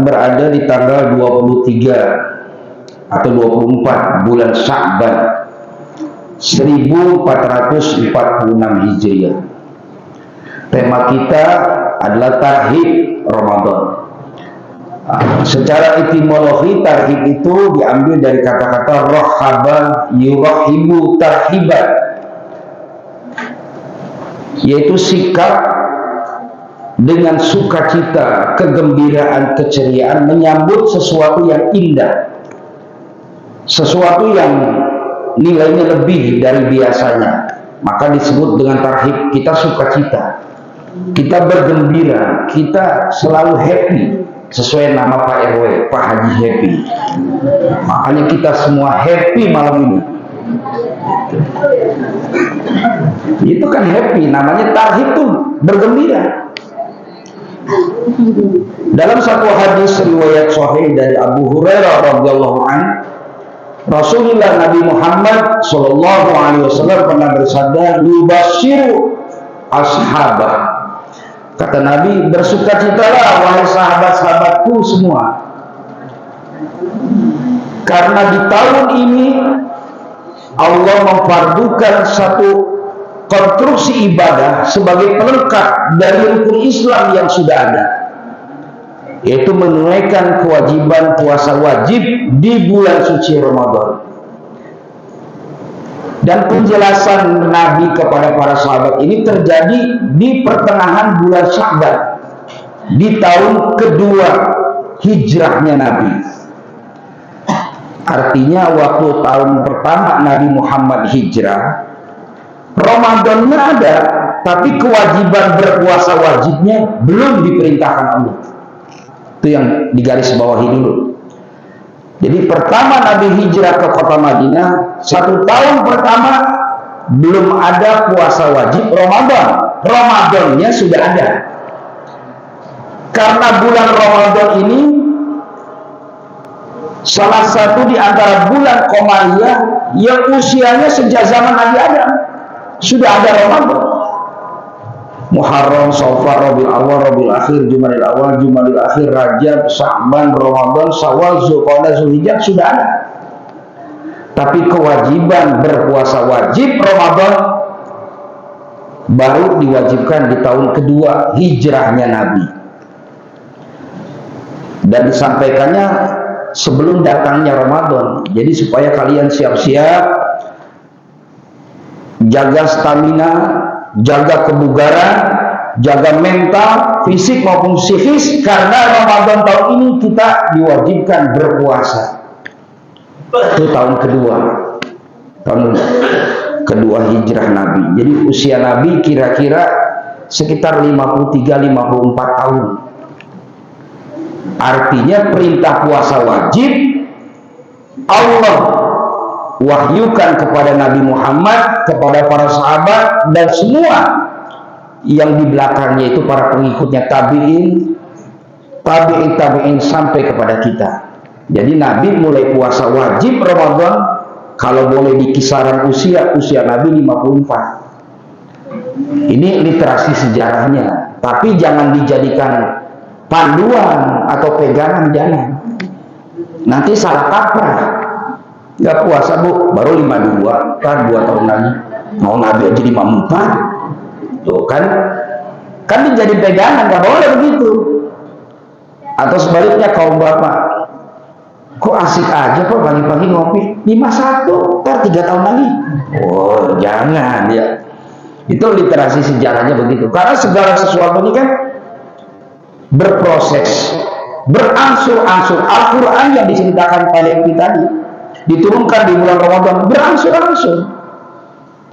berada di tanggal 23 atau 24 bulan Sya'ban 1446 Hijriah. Tema kita adalah Tarhib Ramadan. Secara etimologi tarhib itu diambil dari kata-kata rohaba yurahibu tarhiban, yaitu sikap dengan sukacita, kegembiraan, keceriaan menyambut sesuatu yang indah, sesuatu yang nilainya lebih dari biasanya, maka disebut dengan tarhib. Kita sukacita, kita bergembira, kita selalu happy, sesuai nama Pak RW, Pak Haji Happy. Makanya kita semua happy malam ini. Itu kan happy, namanya tarhib tuh bergembira. Dalam satu hadis riwayat sahih dari Abu Hurairah radhiyallahu anhu, Rasulullah Nabi Muhammad sallallahu alaihi wasallam pernah bersabda, "Yubashiru ashabah." Kata Nabi, bersukacitalah wahai sahabat-sahabatku semua, karena di tahun ini Allah memfardukan satu konstruksi ibadah sebagai pelengkap dari rukun Islam yang sudah ada, yaitu menunaikan kewajiban puasa wajib di bulan suci Ramadan. Dan penjelasan Nabi kepada para sahabat ini terjadi di pertengahan bulan Sya'ban, di tahun kedua hijrahnya Nabi. Artinya waktu tahun pertama Nabi Muhammad hijrah, Ramadannya ada, tapi kewajiban berpuasa wajibnya belum diperintahkan Allah. Itu yang digarisbawahi dulu. Jadi pertama Nabi hijrah ke kota Madinah, 1 tahun pertama belum ada puasa wajib Ramadan. Ramadannya sudah ada. Karena bulan Ramadan ini salah satu di antara bulan Qamariyah yang usianya sejak zaman Nabi Adam. Sudah ada Ramadan. Muharram, Safar, Rabiul Awal, Rabiul Akhir, Jumadil Awal, Jumadil Akhir, Rajab, Sya'ban, Ramadan, Syawal, Zulqa'dah, Zulhijjah sudah ada. Tapi kewajiban berpuasa wajib Ramadan baru diwajibkan di tahun kedua hijrahnya Nabi. Dan disampaikannya sebelum datangnya Ramadan. Jadi supaya kalian siap-siap, jaga stamina, jaga kebugaran, jaga mental, fisik maupun psikis, karena Ramadan tahun ini kita diwajibkan berpuasa. Itu tahun kedua hijrah Nabi. Jadi usia Nabi kira-kira sekitar 53-54 tahun. Artinya perintah puasa wajib Allah wahyukan kepada Nabi Muhammad, kepada para sahabat dan semua yang di belakangnya itu para pengikutnya tabi'in sampai kepada kita. Jadi Nabi mulai puasa wajib Ramadan kalau boleh di kisaran usia Nabi 54. Ini literasi sejarahnya, tapi jangan dijadikan panduan atau pegangan, jangan. Nanti salah kaprah. Nggak puasa bu, baru 52, kan 2 tahun lagi mau Nabi aja 54. Tuh kan menjadi pegangan, nggak boleh begitu. Atau sebaliknya kaum bapak, kok asik aja kok pagi-pagi ngopi 51, ntar 3 tahun lagi. Oh jangan ya, itu literasi sejarahnya begitu. Karena segala sesuatu ini kan berproses, berangsur-angsur. Al-Quran yang diceritakan pada kita tadi diturunkan di bulan Ramadan berangsur-angsur,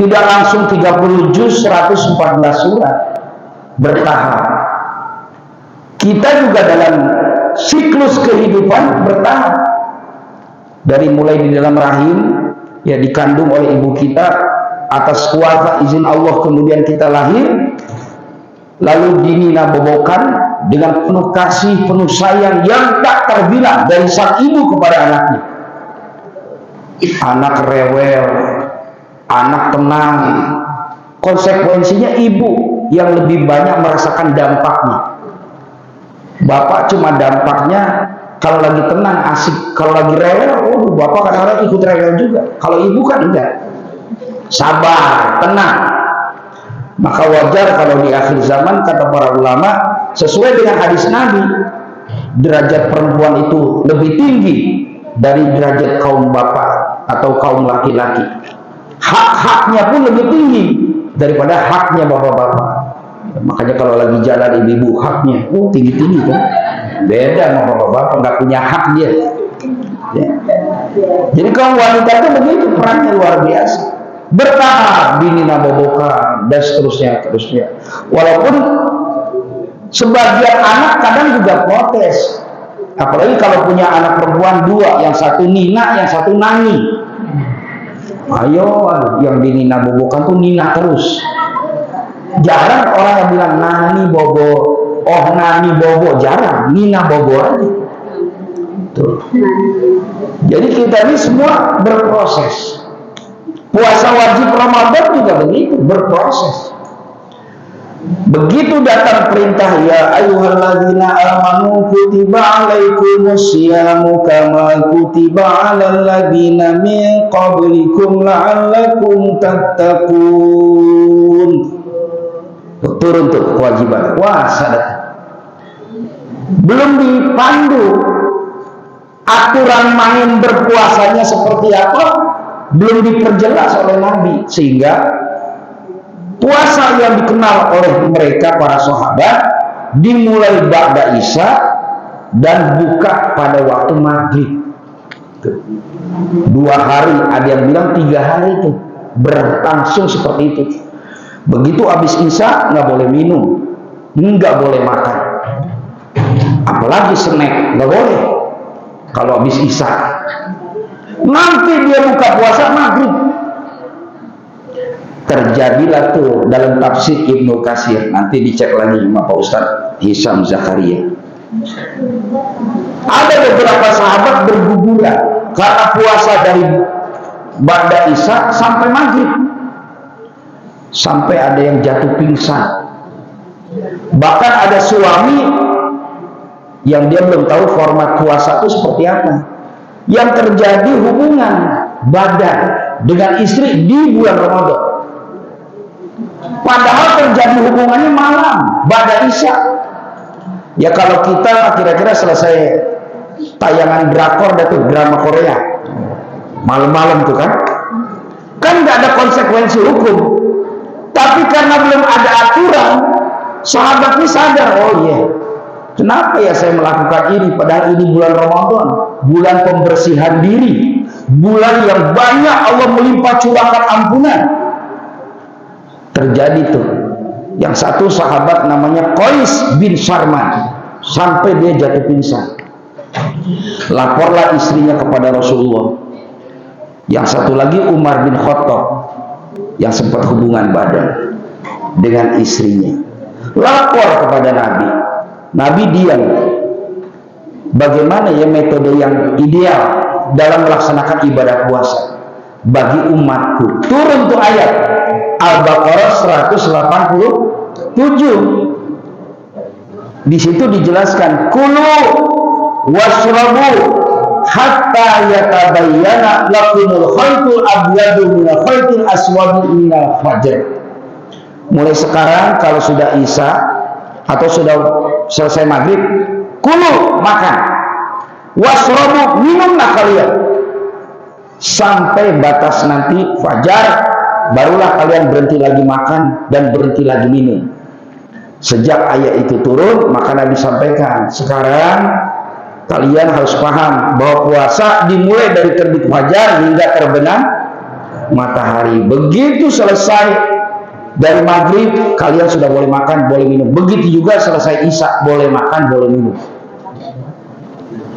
tidak langsung 30 juz 114 surat, bertahap. Kita juga dalam siklus kehidupan bertahap, dari mulai di dalam rahim, ya dikandung oleh ibu kita, atas kuasa izin Allah kemudian kita lahir, lalu dinina bobokan dengan penuh kasih, penuh sayang yang tak terbilang dari sang ibu kepada anaknya. Anak rewel, anak tenang, konsekuensinya ibu yang lebih banyak merasakan dampaknya. Bapak cuma dampaknya kalau lagi tenang asik, kalau lagi rewel, oh bapak kadang-kadang ikut rewel juga. Kalau ibu kan enggak, sabar, tenang. Maka wajar kalau di akhir zaman kata para ulama, sesuai dengan hadis Nabi, derajat perempuan itu lebih tinggi dari derajat kaum bapak atau kaum laki-laki. Hak-haknya pun lebih tinggi daripada haknya bapak-bapak. Makanya kalau lagi jalan ibu-ibu haknya, oh tinggi-tinggi kan, beda sama bapak-bapak, nggak punya hak dia. Ya. Jadi kaum wanita itu begitu perannya luar biasa, bertahap, dinina bobokan dan seterusnya. Walaupun sebagian anak kadang juga protes, apalagi kalau punya anak perempuan dua, yang satu nina, yang satu nani. Ayo, yang dinina bobokan tuh nina terus. Jarang orang yang bilang nani bobo, oh nani bobo, jarang, nina bobo aja. Tuh. Jadi kita ini semua berproses. Puasa wajib Ramadan juga begitu, berproses. Begitu datang perintah, ya ayyuhalladzina amanu kutiba alaikumusyamu kama kutiba alal ladzina min qablikum la'allakum tattaqun. Turun tuh kewajiban puasa. Belum dipandu aturan main berpuasanya seperti apa, belum diperjelas oleh Nabi, sehingga puasa yang dikenal oleh mereka para sahabat dimulai ba'da isya dan buka pada waktu maghrib. 2 hari, ada yang bilang 3 hari itu berlangsung seperti itu. Begitu habis isya nggak boleh minum, nggak boleh makan, apalagi snack nggak boleh. Kalau habis isya, nanti dia buka puasa maghrib. Terjadilah tuh dalam tafsir Ibnu Katsir, nanti dicek lagi sama Pak Ustadz Hisam Zakaria. Ada beberapa sahabat berguguran karena puasa dari ba'da isya sampai maghrib. Sampai ada yang jatuh pingsan. Bahkan ada suami yang dia belum tahu format puasa itu seperti apa, yang terjadi hubungan badan dengan istri di bulan Ramadan, padahal terjadi hubungannya malam ba'da isya. Ya kalau kita kira-kira selesai tayangan drakor atau drama Korea malam-malam tuh kan nggak ada konsekuensi hukum. Tapi karena belum ada aturan, sahabat ini sadar, oh iya, kenapa ya saya melakukan ini, padahal ini bulan Ramadan, bulan pembersihan diri, bulan yang banyak Allah melimpah curahkan ampunan. Terjadi tuh, yang satu sahabat namanya Qais bin Sarman, sampai dia jatuh pingsan. Laporlah istrinya kepada Rasulullah. Yang satu lagi Umar bin Khattab, yang sempat hubungan badan dengan istrinya, lapor kepada Nabi. Nabi diam. Bagaimana ya metode yang ideal dalam melaksanakan ibadah puasa bagi umatku? Turun tuh ayat Al-Baqarah 187. Di situ dijelaskan, kulu washrabu hatta yatabayyana lakumul khaytul abyadu minal khaytil aswadi minal fajr. Mulai sekarang kalau sudah isya atau sudah selesai maghrib, kulu, makan, wasrobu, minumlah kalian sampai batas nanti fajar, barulah kalian berhenti lagi makan dan berhenti lagi minum. Sejak ayat itu turun, maka Nabi sampaikan, sekarang kalian harus paham bahwa puasa dimulai dari terbit fajar hingga terbenam matahari. Begitu selesai dari maghrib, kalian sudah boleh makan, boleh minum. Begitu juga selesai isya, boleh makan, boleh minum.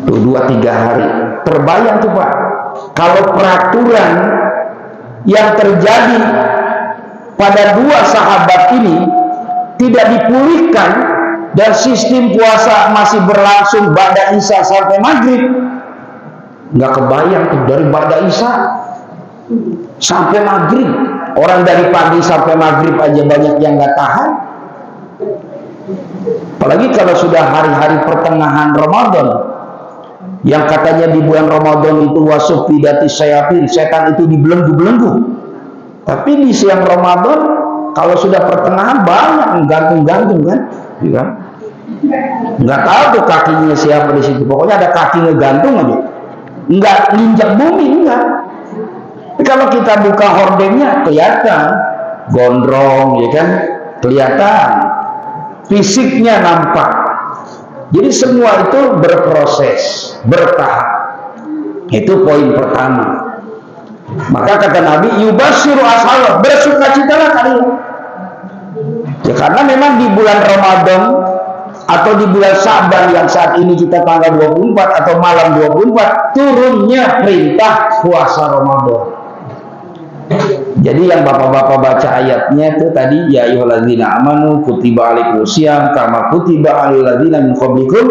Tuh 2-3 hari. Terbayang tuh Pak, kalau peraturan yang terjadi pada 2 sahabat ini tidak dipulihkan dan sistem puasa masih berlangsung ba'da isya sampai maghrib, nggak kebayang tuh dari ba'da isya sampai maghrib. Orang dari pagi sampai maghrib aja banyak yang nggak tahan, apalagi kalau sudah hari-hari pertengahan Ramadan, yang katanya di bulan Ramadan itu wasufidati syayatin, setan itu dibelenggu-belenggu. Tapi di siang Ramadan kalau sudah pertengahan banyak gantung-gantung kan, ya. Nggak tahu tuh kakinya siapa di situ. Pokoknya ada kaki ngegantung aja, nggak nginjak bumi, enggak. Tapi kalau kita buka hordengnya kelihatan gondrong, ya kan, kelihatan fisiknya nampak. Jadi semua itu berproses, bertahap. Itu poin pertama. Maka kata Nabi, yubasyiru ashabahu, bersukacitalah kalian. Ya karena memang di bulan Ramadan atau di bulan Sya'ban yang saat ini kita tanggal 24 atau malam 24 turunnya perintah puasa Ramadan. Jadi yang bapak-bapak baca ayatnya itu tadi, ya ayyuhalladzina amanu kutiba alaikumusiyam kama kutiba alal ladzina min qablikum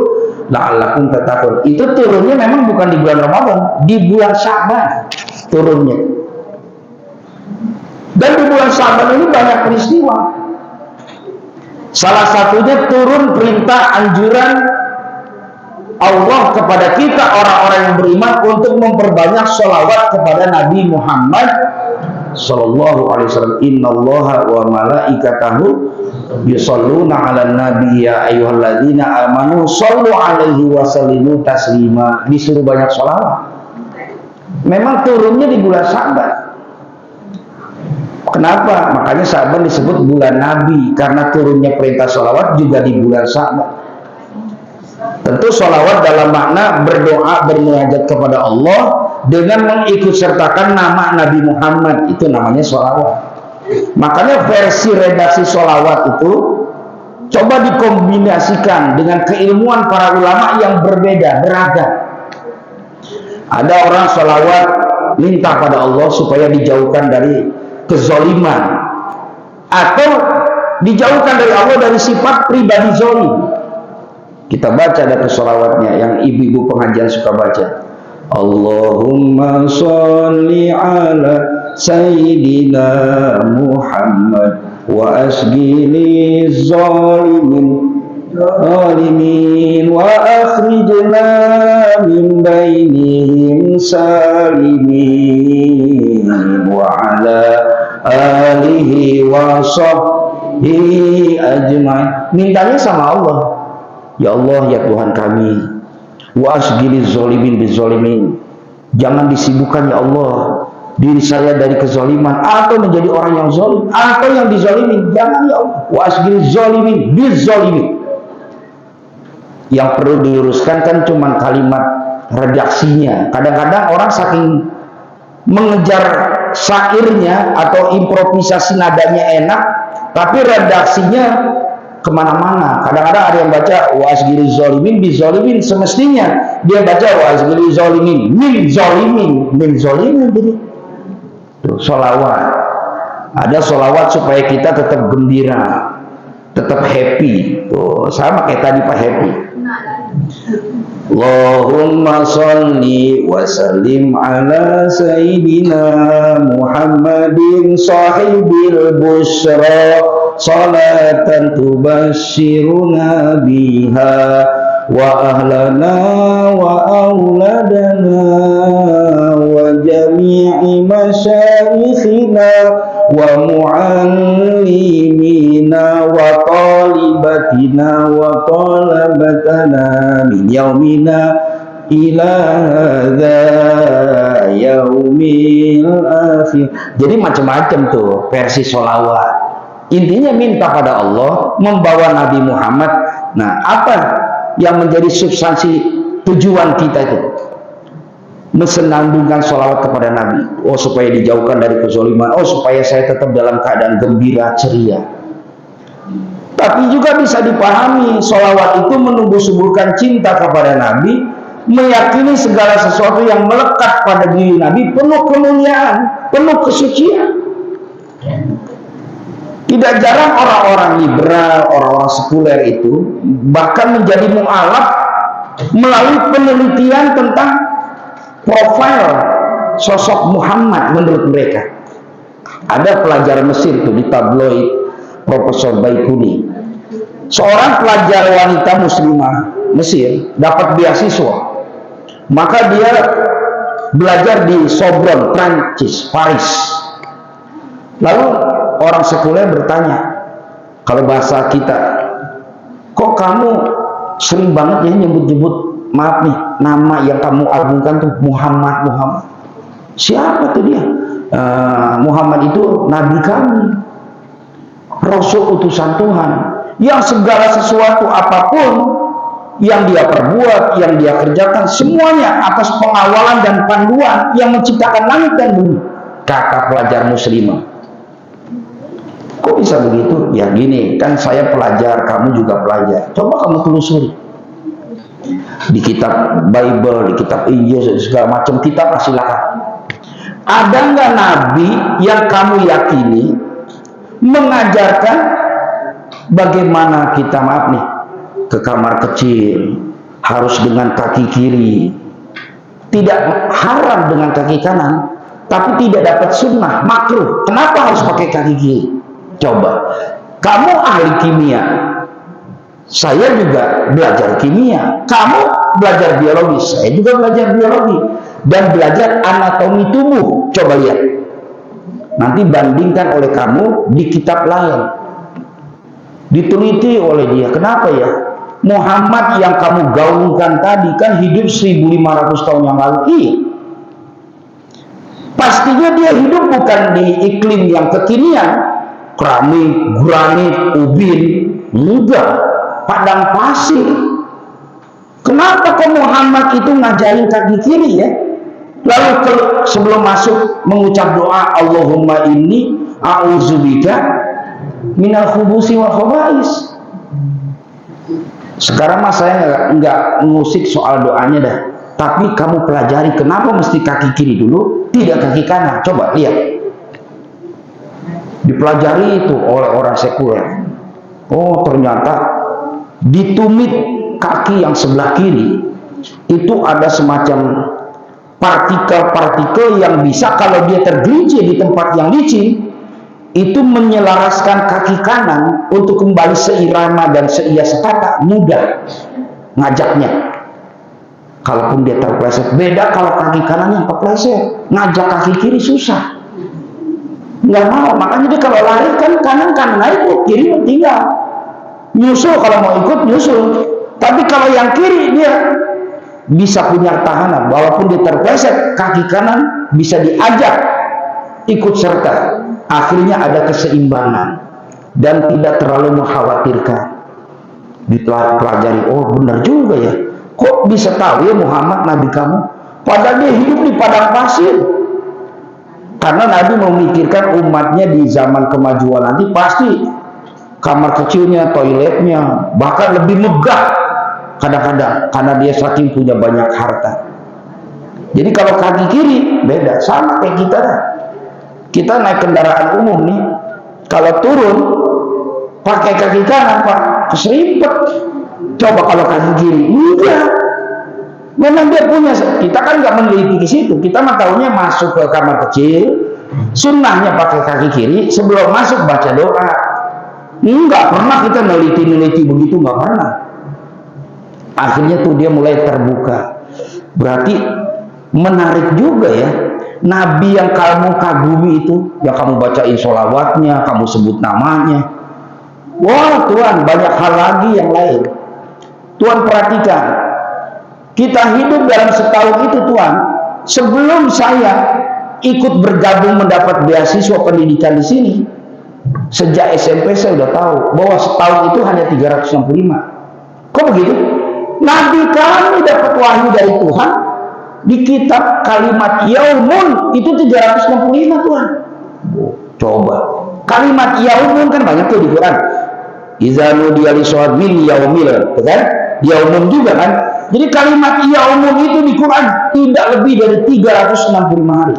la'allakum tattaqun. Itu turunnya memang bukan di bulan Ramadan, di bulan Sya'ban turunnya. Dan di bulan Sya'ban ini banyak peristiwa. Salah satunya turun perintah anjuran Allah kepada kita orang-orang yang beriman untuk memperbanyak sholawat kepada Nabi Muhammad sallallahu alaihi wasallam. Innallaha wa malaikatahu yusholluna 'alan nabi ya ayyuhalladzina amanu shollu 'alaihi wa sallimu taslima. Disuruh banyak sholawat. Memang turunnya di bulan Sya'ban. Kenapa? Makanya Sya'ban disebut bulan Nabi, karena turunnya perintah sholawat juga di bulan Sya'ban. Tentu sholawat dalam makna berdoa, bermunajat kepada Allah dengan mengikut sertakan nama Nabi Muhammad, itu namanya sholawat. Makanya versi redaksi sholawat itu coba dikombinasikan dengan keilmuan para ulama yang berbeda, beragam. Ada orang sholawat minta pada Allah supaya dijauhkan dari kezoliman, atau dijauhkan dari Allah dari sifat pribadi zolim. Kita baca ada sholawatnya yang ibu-ibu pengajian suka baca. Allahumma sholli ala sayyidina Muhammad wa asghini zalimin wa akhrijna min bainihim salimin wa ala alihi wa sahbihi ajma'in. Mintanya sama Allah. Ya Allah, ya Tuhan kami, wa asghili zolimin bizolimin, jangan disibukkan ya Allah diri saya dari kezaliman atau menjadi orang yang zolim atau yang dizolimin, jangan ya Allah. Wa asghili zolimin bizolimin. Yang perlu diluruskan kan cuma kalimat redaksinya. Kadang-kadang orang saking mengejar syairnya atau improvisasi nadanya enak, tapi redaksinya kemana-mana. Kadang-kadang ada yang baca wa asghili zolimin bizolimin, semestinya dia baca wa asghili zolimin min zolimin, min zolimin. Jadi tuh sholawat, ada sholawat supaya kita tetap gembira, tetap happy. Tuh sama kayak tadi Pak Happy. Allahumma sholli wa sallim ala sayyidina Muhammadin sahibil busra salatan tubashiruna biha wa ahlana wa auladana wa jami'i masyayikhina wa muallimina wa talibatina wa talabatana min yaumina ila hadza yaumil akhir. Jadi macam-macam tuh versi sholawat. Intinya minta pada Allah, membawa Nabi Muhammad. Nah, apa yang menjadi substansi tujuan kita itu? Mensenandungkan sholawat kepada Nabi. Oh, supaya dijauhkan dari kezaliman. Oh, supaya saya tetap dalam keadaan gembira, ceria. Tapi juga bisa dipahami, sholawat itu menumbuh suburkan cinta kepada Nabi, meyakini segala sesuatu yang melekat pada diri Nabi penuh kemuliaan, penuh kesucian. Tidak jarang orang-orang liberal, orang-orang sekuler itu bahkan menjadi mu'alaf melalui penelitian tentang profil sosok Muhammad menurut mereka. Ada pelajar Mesir itu di tabloid Profesor Baikuni. Seorang pelajar wanita muslimah Mesir dapat beasiswa. Maka dia belajar di Sorbonne, Prancis, Paris. Lalu orang sekuler bertanya, kalau bahasa kita, kok kamu sering banget ya nyebut-nyebut, maaf nih, nama yang kamu agungkan tuh Muhammad. Siapa tuh dia? Muhammad itu nabi kami, rasul utusan Tuhan, yang segala sesuatu apapun yang dia perbuat, yang dia kerjakan, semuanya atas pengawalan dan panduan yang menciptakan langit dan bumi, kata pelajar muslimah. Kok bisa begitu? Ya gini, kan saya pelajar, kamu juga pelajar. Coba kamu telusuri di kitab Bible, di kitab Injil, segala macam kitab, silakan. Ada nggak nabi yang kamu yakini mengajarkan bagaimana kita, maaf nih, ke kamar kecil harus dengan kaki kiri, tidak haram dengan kaki kanan, tapi tidak dapat sunnah, makruh. Kenapa harus pakai kaki kiri? Coba, kamu ahli kimia, saya juga belajar kimia, kamu belajar biologi, saya juga belajar biologi, dan belajar anatomi tubuh. Coba lihat, nanti bandingkan oleh kamu di kitab lain, diteliti oleh dia. Kenapa ya? Muhammad yang kamu gaungkan tadi kan hidup 1500 tahun yang lalu. Iya, pastinya dia hidup bukan di iklim yang kekinian, keramik, granit, ubin, enggak, padang pasir. Kenapa kok Muhammad itu ngajarin kaki kiri ya? Lalu sebelum masuk mengucap doa, Allahumma inni a'udzubika minal khubusi wal khaba'is. Sekarang mas saya nggak ngusik soal doanya dah, tapi kamu pelajari kenapa mesti kaki kiri dulu, tidak kaki kanan. Coba lihat, dipelajari itu oleh orang sekuler. Oh, ternyata di tumit kaki yang sebelah kiri itu ada semacam partikel-partikel yang bisa kalau dia tergelincir di tempat yang licin itu menyelaraskan kaki kanan untuk kembali seirama dan seia sekata, mudah ngajaknya. Kalaupun dia terpleset, beda kalau kaki kanan yang kepleset, ngajak kaki kiri susah, nggak mau. Makanya dia kalau lari kan kanan ikut, kiri tinggal nyusul. Kalau mau ikut nyusul, tapi kalau yang kiri dia bisa punya tahanan, walaupun dia terpleset, kaki kanan bisa diajak ikut serta. Akhirnya ada keseimbangan dan tidak terlalu mengkhawatirkan. Dipelajari, oh benar juga ya, kok bisa tahu ya Muhammad nabi kamu, padahal dia hidup di padang pasir. Karena Nabi memikirkan umatnya di zaman kemajuan nanti pasti kamar kecilnya, toiletnya bahkan lebih megah kadang-kadang, karena dia saking punya banyak harta. Jadi kalau kaki kiri beda, sama kayak kita dah. Kita naik kendaraan umum nih, kalau turun pakai kaki kanan pak, keserimpet. Coba kalau kaki kiri, enggak. Memang dia punya. Kita kan nggak meneliti ke situ. Kita mah taunya masuk ke kamar kecil, sunnahnya pakai kaki kiri, sebelum masuk baca doa. Enggak pernah kita neliti begitu, nggak pernah. Akhirnya tuh dia mulai terbuka. Berarti menarik juga ya. Nabi yang kamu kagumi itu, yang kamu bacain sholawatnya, kamu sebut namanya. Wah Tuhan, banyak hal lagi yang lain. Tuhan perhatikan, kita hidup dalam setahun itu Tuhan. Sebelum saya ikut bergabung mendapat beasiswa pendidikan di sini, sejak SMP saya udah tahu bahwa setahun itu hanya 365. Kok begitu? Nabi kami dapat wahyu dari Tuhan di kitab kalimat yaumun itu 365 Tuhan. Coba kalimat yaumun kan banyak tuh di Quran. Iza nudiya lis-sholati min yaumil, kan? Yaumun juga kan. Jadi kalimat yaumun itu di Quran tidak lebih dari 365 hari.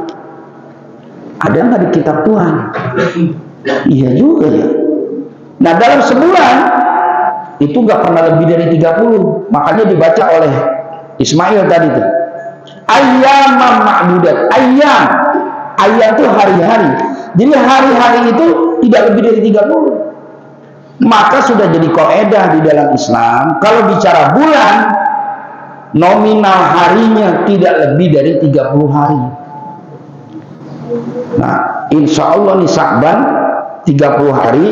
Ada nggak di kitab Tuhan? Iya juga ya. Nah dalam sebulan itu nggak pernah lebih dari 30. Makanya dibaca oleh Ismail tadi tuh. Ayyaman ma'dudat. Ayam itu hari-hari. Jadi hari-hari itu tidak lebih dari 30. Maka sudah jadi kaidah di dalam Islam, kalau bicara bulan, nominal harinya tidak lebih dari 30 hari. Nah, insya Allah nih Sya'ban 30 hari,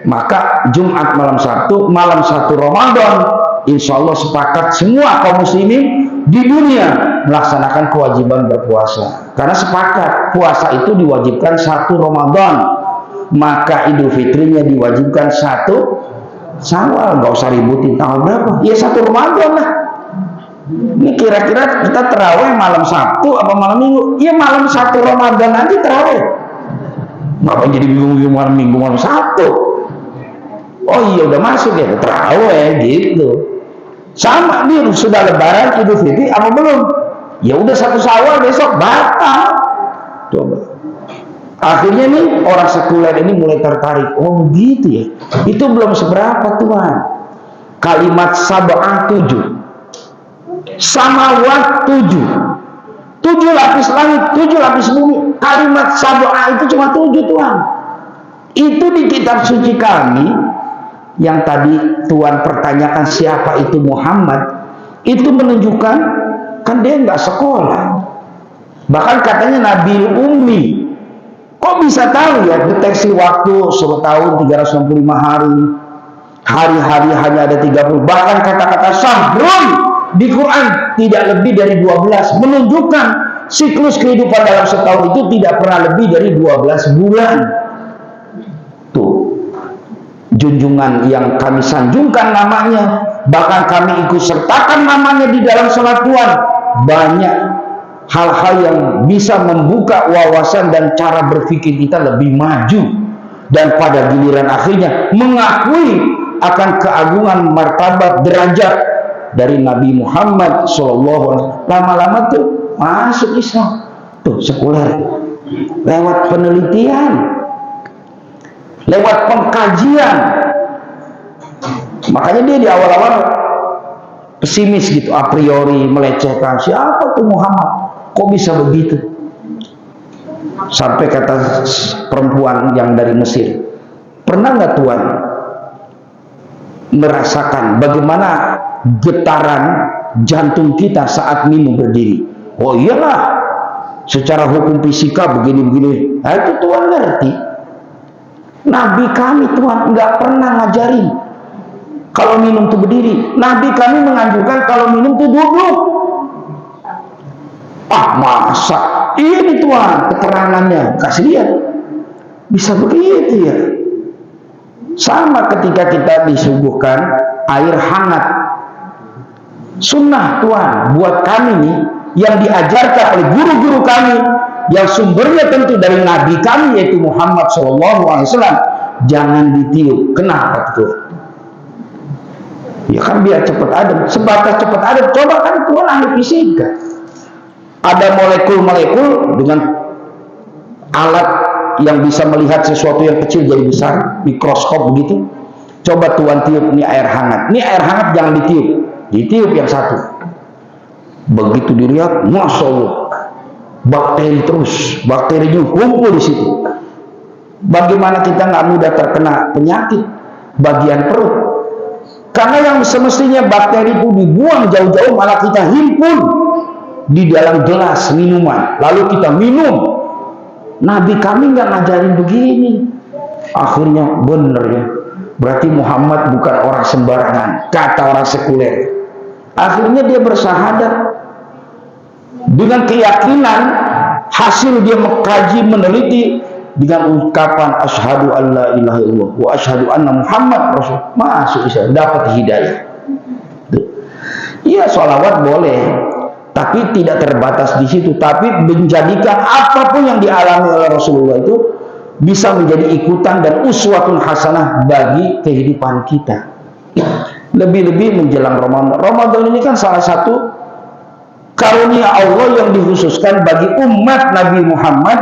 maka Jumat malam satu Ramadan, insya Allah sepakat semua kaum muslimin di dunia melaksanakan kewajiban berpuasa. Karena sepakat puasa itu diwajibkan 1 Ramadan, maka Idul Fitrinya diwajibkan 1 Syawal. Nggak usah ributin tanggal berapa, ya 1 Ramadan lah. Ini kira-kira kita terawih malam Sabtu apa malam Minggu? Ya malam 1 Ramadan nanti terawih. Ngapain jadi bingung-bingung malam Minggu malam Sabtu? Oh iya udah masuk ya terawih gitu. Sama nih sudah Lebaran Idul Fitri apa belum? Ya udah 1 Syawal besok batal. Coba. Akhirnya nih orang sekuler ini mulai tertarik. Oh begitu ya. Itu belum seberapa Tuhan. Kalimat sab'ah 7. Samawat 7 lapis langit, 7 lapis bumi. Kalimat sab'ah itu cuma 7 Tuhan. Itu di kitab suci kami yang tadi Tuhan pertanyakan siapa itu Muhammad, itu menunjukkan kan dia nggak sekolah, bahkan katanya Nabi Ummi. Kok bisa tahu ya deteksi waktu 1 tahun 365 hari, hari-hari hanya ada 30, bahkan kata-kata syahrun di Quran tidak lebih dari 12, menunjukkan siklus kehidupan dalam setahun itu tidak pernah lebih dari 12 bulan. Tuh junjungan yang kami sanjungkan namanya, bahkan kami ikut sertakan namanya di dalam salat Tuhan. Banyak hal-hal yang bisa membuka wawasan dan cara berpikir kita lebih maju, dan pada giliran akhirnya mengakui akan keagungan martabat derajat dari Nabi Muhammad SAW. Lama-lama tuh masuk Islam. Tuh sekuler lewat penelitian, lewat pengkajian. Makanya dia di awal-awal pesimis gitu, a priori melecehkan, siapa tuh Muhammad, kok bisa begitu. Sampai kata perempuan yang dari Mesir, pernah nggak Tuhan merasakan bagaimana getaran jantung kita saat minum berdiri? Oh iyalah, secara hukum fisika begini-begini. Nah itu Tuhan ngerti. Nabi kami Tuhan nggak pernah ngajarin kalau minum tuh berdiri. Nabi kami menganjurkan kalau minum tuh duduk. Ah masa ini Tuhan keterangannya kasih lihat bisa begitu ya. Sama ketika kita disuguhkan air hangat, sunnah Tuhan buat kami nih yang diajarkan oleh guru-guru kami yang sumbernya tentu dari Nabi kami yaitu Muhammad SAW, jangan ditiup. Kenapa tuh? Ya kan biar cepat adem. Sebatas cepat adem. Coba kan Tuhan ahli fisika, ada molekul-molekul dengan alat yang bisa melihat sesuatu yang kecil jadi besar, mikroskop begitu. Coba Tuhan tiup ini air hangat. Ini air hangat jangan ditiup, ditiup yang satu. Begitu dilihat, masya Allah, bakteri terus, bakterinya kumpul di situ. Bagaimana kita nggak mudah terkena penyakit bagian perut? Karena yang semestinya bakteri itu dibuang jauh-jauh, malah kita himpun di dalam gelas minuman, lalu kita minum. Nabi kami nggak ngajarin begini. Akhirnya bener ya, berarti Muhammad bukan orang sembarangan, kata orang sekuler. Akhirnya dia bersahadat dengan keyakinan, hasil dia mengkaji, meneliti dengan ucapan asyhadu an la ilaha illallah wa asyhadu anna Muhammad rasul, masuk Islam, dapat hidayah. Iya, sholawat boleh, tapi tidak terbatas di situ, tapi menjadikan apapun yang dialami oleh Rasulullah itu bisa menjadi ikutan dan uswatun hasanah bagi kehidupan kita. Lebih-lebih menjelang Ramadan. Ramadan ini kan salah satu karunia Allah yang dikhususkan bagi umat Nabi Muhammad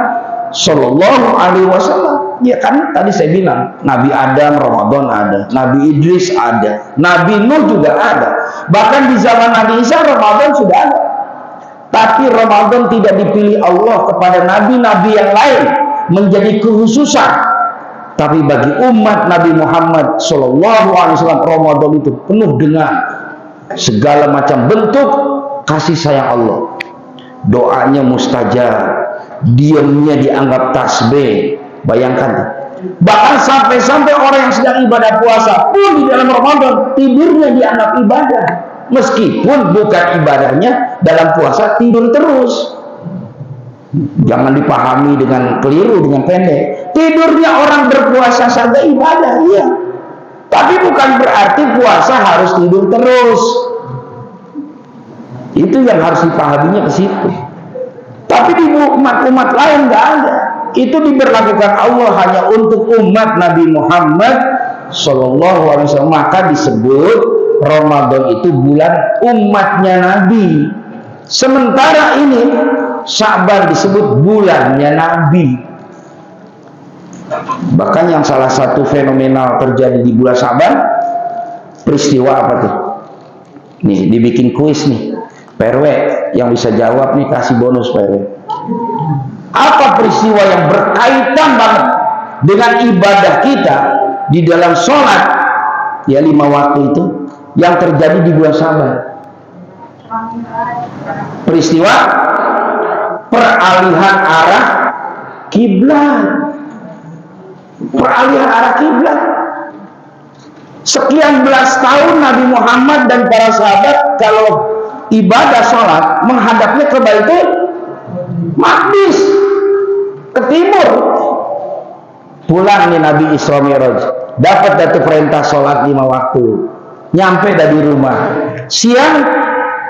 Sallallahu Alaihi Wasallam. Ya kan tadi saya bilang Nabi Adam Ramadan ada, Nabi Idris ada, Nabi Nuh juga ada, bahkan di zaman Nabi Isa Ramadan sudah ada. Tapi Ramadan tidak dipilih Allah kepada nabi-nabi yang lain menjadi kekhususan. Tapi bagi umat Nabi Muhammad Sallallahu Alaihi Wasallam Ramadan itu penuh dengan segala macam bentuk kasih sayang Allah. Doanya mustajab, diamnya dianggap tasbih. Bayangkan, bahkan sampai-sampai orang yang sedang ibadah puasa pun di dalam Ramadan tidurnya dianggap ibadah, meskipun bukan ibadahnya dalam puasa tidur terus. Jangan dipahami dengan keliru, dengan pendek. Tidurnya orang berpuasa saja ibadah, iya. Tapi bukan berarti puasa harus tidur terus. Itu yang harus dipahaminya ke situ. Tapi di umat-umat lain nggak ada. Itu diberlakukan Allah hanya untuk umat Nabi Muhammad Sallallahu Alaihi Wasallam. Maka disebut Ramadan itu bulan umatnya Nabi. Sementara ini Sya'ban disebut bulannya Nabi. Bahkan yang salah satu fenomenal terjadi di bulan Sya'ban, peristiwa apa tuh? Nih dibikin kuis nih, PRW yang bisa jawab nih kasih bonus PRW. Apa peristiwa yang berkaitan banget dengan ibadah kita di dalam sholat ya 5 waktu itu yang terjadi di bulan Sya'ban? Peristiwa peralihan arah kiblat. Peralihan arah kiblat. Sekian belas tahun Nabi Muhammad dan para sahabat kalau ibadah sholat menghadapnya ke Baitul Maqdis, ke timur. Pulang nih Nabi Isra Mi'raj, dapat datu perintah sholat 5 waktu, nyampe dari rumah. Siang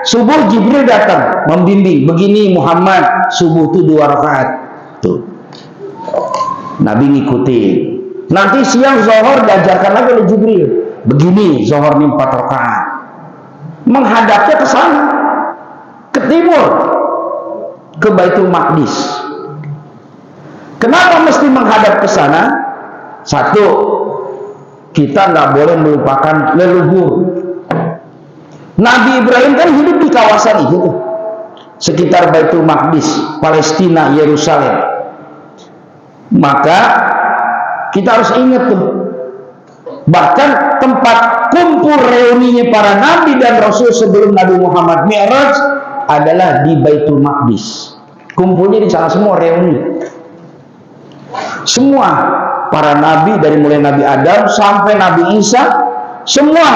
subuh Jibril datang membimbing, begini Muhammad, subuh itu 2 rakaat. Tuh. Nabi ngikutin. Nanti siang zuhur diajarkan lagi oleh Jibril, begini zuhur ini 4 rakaat. Menghadapnya ke sana, ke timur, ke Baitul Maqdis. Kenapa mesti menghadap ke sana? Satu, kita nggak boleh melupakan leluhur. Nabi Ibrahim kan hidup di kawasan itu tuh, sekitar Baitul Maqdis, Palestina, Yerusalem. Maka kita harus ingat tuh, bahkan tempat kumpul reuninya para nabi dan rasul sebelum Nabi Muhammad Mi'raj adalah di Baitul Maqdis. Kumpulnya di sana semua reuni. Semua para nabi dari mulai Nabi Adam sampai Nabi Isa semua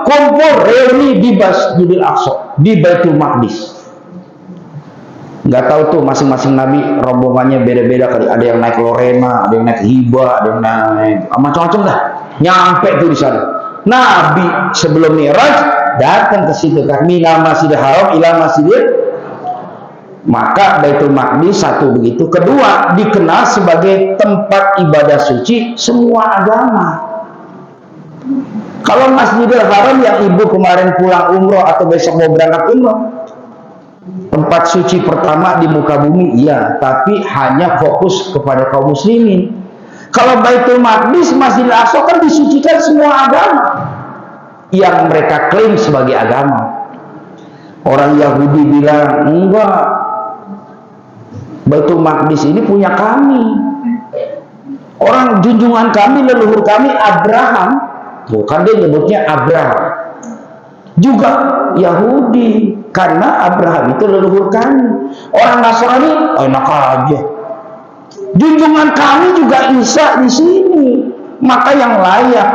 kumpul reuni di Masjidil Aqsa, di Baitul Maqdis. Nggak tahu tuh masing-masing nabi rombongannya beda-beda kali. Ada yang naik Lorena, ada yang naik Hiba, ada yang naik macam-macam dah. Nyampe tuh di sana. Nabi sebelum Mi'raj datang ke situ kan, minal Masjidil Haram ila Masjidil. Maka Baitul Maqdis satu begitu. Kedua, dikenal sebagai tempat ibadah suci semua agama. Kalau Masjidil Haram yang ibu kemarin pulang umroh atau besok mau berangkat umroh, tempat suci pertama di muka bumi, iya, tapi hanya fokus kepada kaum muslimin. Kalau Baitul Maqdis, Masjidil Aqsa kan disucikan semua agama yang mereka klaim sebagai agama. Orang Yahudi bilang, enggak, Baitul Maqdis ini punya kami. Orang junjungan kami, leluhur kami Abraham, bukan dia nyebutnya Abraham. Juga Yahudi, karena Abraham itu leluhur kami. Orang Nasrani, enak aja. Junjungan kami juga Isa di sini. Maka yang layak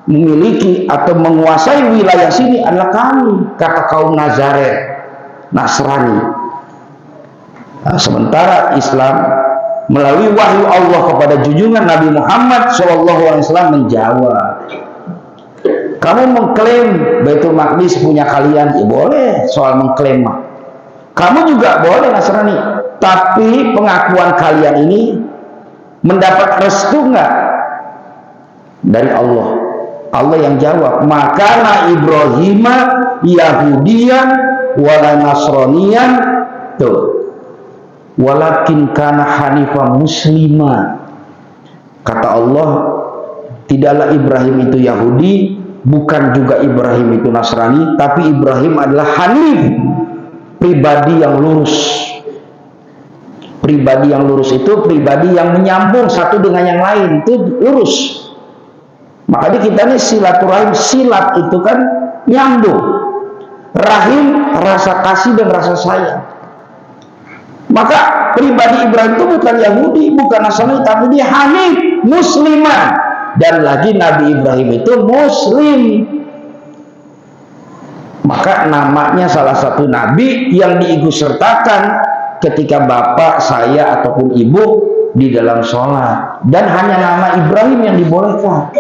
memiliki atau menguasai wilayah sini adalah kami, kata kaum Nazaret, Nasrani. Nah, sementara Islam melalui wahyu Allah kepada junjungan Nabi Muhammad SAW menjawab, kamu mengklaim Baitul Maqdis punya kalian, ya boleh, soal mengklaim mah. Kamu juga boleh Nasrani, tapi pengakuan kalian ini mendapat restu enggak dari Allah? Allah yang jawab, maka Ibrahimah Yahudiyan wala Nasraniyan. Tuh, walakin kana hanifan muslima. Kata Allah, tidaklah Ibrahim itu Yahudi, bukan juga Ibrahim itu Nasrani, tapi Ibrahim adalah hanif, pribadi yang lurus. Pribadi yang lurus itu pribadi yang menyambung satu dengan yang lain, itu lurus. Makanya kita nih silaturahim, silat itu kan nyambung. Rahim, rasa kasih dan rasa sayang. Maka pribadi Ibrahim itu bukan Yahudi, bukan Nasrani, tapi dia hanif, muslimah. Dan lagi Nabi Ibrahim itu muslim. Maka namanya salah satu nabi yang diikutsertakan ketika bapak, saya ataupun ibu di dalam sholat, dan hanya nama Ibrahim yang dibolehkan.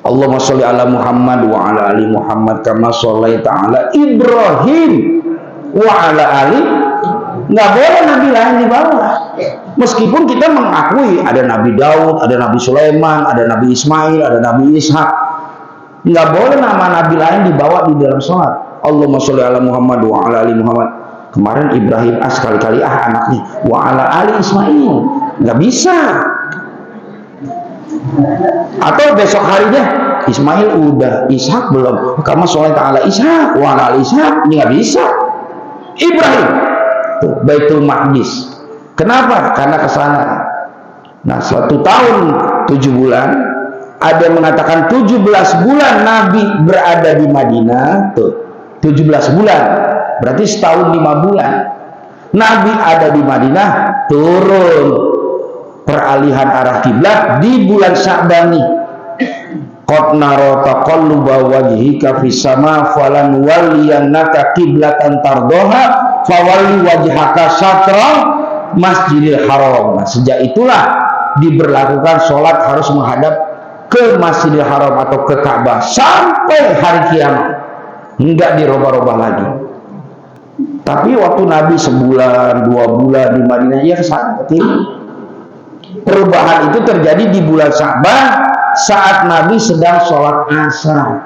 Allahumma sholli ala Muhammad wa ala ali Muhammad kama shollaita ala Ibrahim wa ala ali. Nggak boleh nabi lain di bawah. Meskipun kita mengakui ada Nabi Daud, ada Nabi Sulaiman, ada Nabi Ismail, ada Nabi Ishak, nggak boleh nama nabi lain dibawa di dalam sholat. Allahumma sholli ala Muhammad wa ala ali Muhammad. Kemarin Ibrahim sekali-kali anaknya wa ala ali Ismail, nggak bisa. Atau besok harinya Ismail udah, Ishak belum, kamu sholat ala Ishak wa ala ali Ishak, ini nggak bisa. Ibrahim tuh Baitul Maqdis. Kenapa? Karena kesana. Nah, 1 tahun 7 bulan, ada yang mengatakan 17 bulan Nabi berada di Madinah. Tuh 17 bulan, berarti setahun 5 bulan Nabi ada di Madinah. Turun peralihan arah kiblat di bulan Sya'ban nih. Qad nara taqalluba wajhika fis sama falan walliyannaka qiblatan tardoha fawalli wajhaka syatra Masjidil Haram. Nah, sejak itulah diberlakukan sholat harus menghadap ke Masjidil Haram atau ke Ka'bah sampai hari kiamat, enggak dirubah-rubah lagi. Tapi waktu Nabi sebulan, 2 bulan di Madinah, ya kesana ke timur. Perubahan itu terjadi di bulan Sya'ban saat Nabi sedang sholat asar.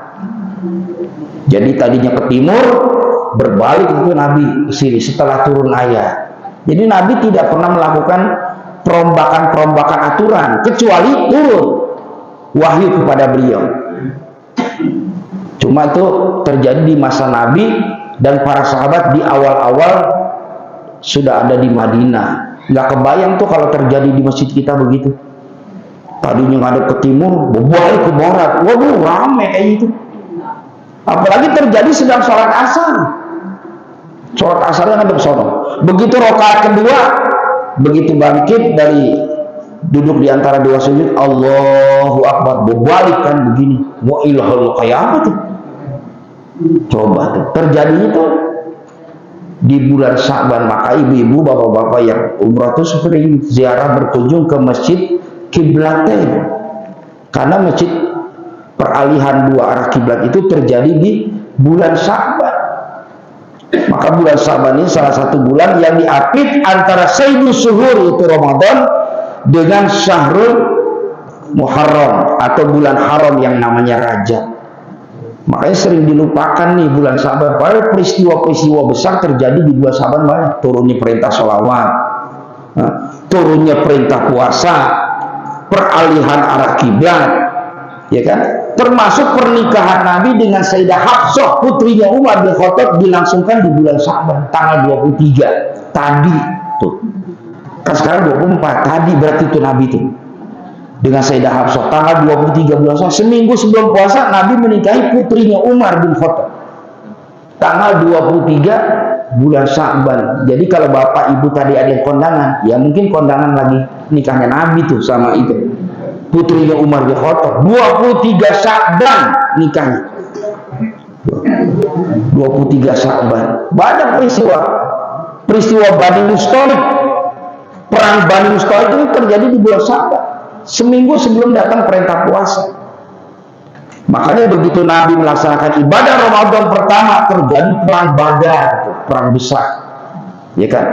Jadi tadinya ke timur, berbalik itu Nabi ke sini setelah turun ayat. Jadi Nabi tidak pernah melakukan perombakan-perombakan aturan kecuali turun wahyu kepada beliau. Cuma itu terjadi di masa Nabi dan para sahabat di awal-awal sudah ada di Madinah. Nggak kebayang tuh kalau terjadi di masjid kita begitu. Tadinya ngadep ke timur, berbalik ke barat. Waduh, rame kayak gitu. Apalagi terjadi sedang sholat asar. Sholat asarnya ngadep sono. Begitu rakaat kedua, begitu bangkit dari duduk di antara dua sujud, Allahu Akbar, berbalik kan begini. Wa ilahul kayak apa tuh? Coba tuh, terjadi itu di bulan Sya'ban. Maka ibu-ibu, bapak-bapak yang umrah itu sering ziarah berkunjung ke masjid Kiblatain, karena masjid peralihan dua arah kiblat itu terjadi di bulan Sya'ban. Maka bulan Sya'ban ini salah satu bulan yang diapit antara Sayyidul Syuhur itu Ramadan dengan Syahrul Muharram atau bulan haram yang namanya Rajab. Makanya sering dilupakan nih bulan Sya'ban. Padahal peristiwa-peristiwa besar terjadi di bulan Sya'ban banyak. Turunnya perintah sholawat, turunnya perintah puasa, peralihan arah kiblat, ya kan? Termasuk pernikahan Nabi dengan Sayyidah Hafsah putrinya Umar bin Khattab dilangsungkan di bulan Sya'ban tanggal 23 tadi tuh. Kan sekarang 24, tadi berarti itu Nabi tuh dengan Sayyidah Hafsah tanggal 23 bulan Sya'ban. Seminggu sebelum puasa Nabi menikahi putrinya Umar bin Khattab tanggal 23 bulan Sya'ban. Jadi kalau bapak ibu tadi ada yang kondangan, ya mungkin kondangan lagi nikahnya Nabi tuh sama itu putrinya Umar bin Khattab. 23 Sya'ban nikahnya, 23 Sya'ban. Banyak peristiwa Bani Mustalik, perang Bani Mustalik itu terjadi di bulan Sya'ban, seminggu sebelum datang perintah puasa. Makanya begitu Nabi melaksanakan ibadah Ramadan pertama, terjadi perang Badar, perang besar, ya kan?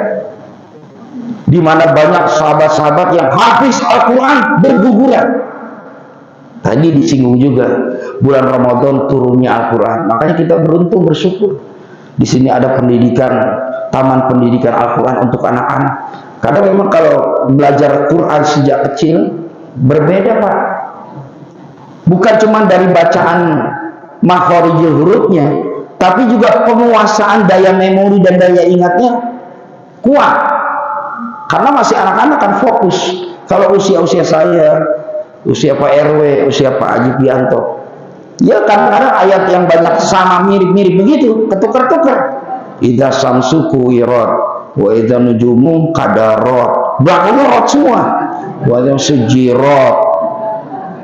Di mana banyak sahabat-sahabat yang hafiz Al-Quran berguguran. Tadi disinggung juga bulan Ramadan turunnya Al-Quran. Makanya kita beruntung bersyukur. Di sini ada pendidikan taman pendidikan Al-Quran untuk anak-anak. Karena memang kalau belajar Quran sejak kecil berbeda, Pak. Bukan cuma dari bacaan makhorijul hurufnya, tapi juga penguasaan daya memori dan daya ingatnya kuat. Karena masih anak-anak kan fokus. Kalau usia-usia saya, usia Pak RW, usia Pak Haji Pianto, ya kadang-kadang ayat yang banyak sama mirip-mirip begitu, ketukar-tukar. Idza samsu kuwirat wa idza nujumu qadarot. Belakangnya rot semua. Wa idza sujirat.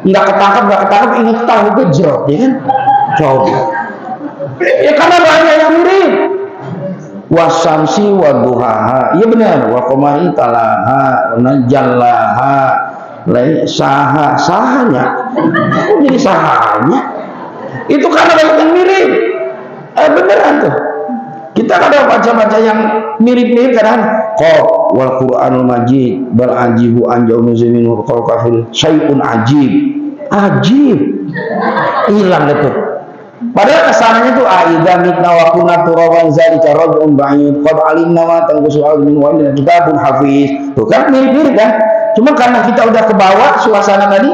Enggak ketangkap, ingat tahu gejrot, ya kan? Coba. Ya karena banyak yang mirip. Wasamsi wa duhaha. Iya benar. Wa qamari talaha wa najallaha. Sahanya. Kok jadi sahanya? Itu karena banyak yang mirip. Beneran tuh. Kita kadang baca-baca yang mirip-mirip kadang qaf wal Qur'anul Majid bal ajibu an jaunuzi minhu qawkafil syai'un ajib. Ajib. Hilang itu. Padahal kesananya tuh aidza mitna wa kunna turaban zalika raj'un ba'id qad alimna ma tanqusu al-min wa inna kitabun hafiz. Tuh kan mirip-mirip kan? Cuma karena kita udah ke bawah suasana tadi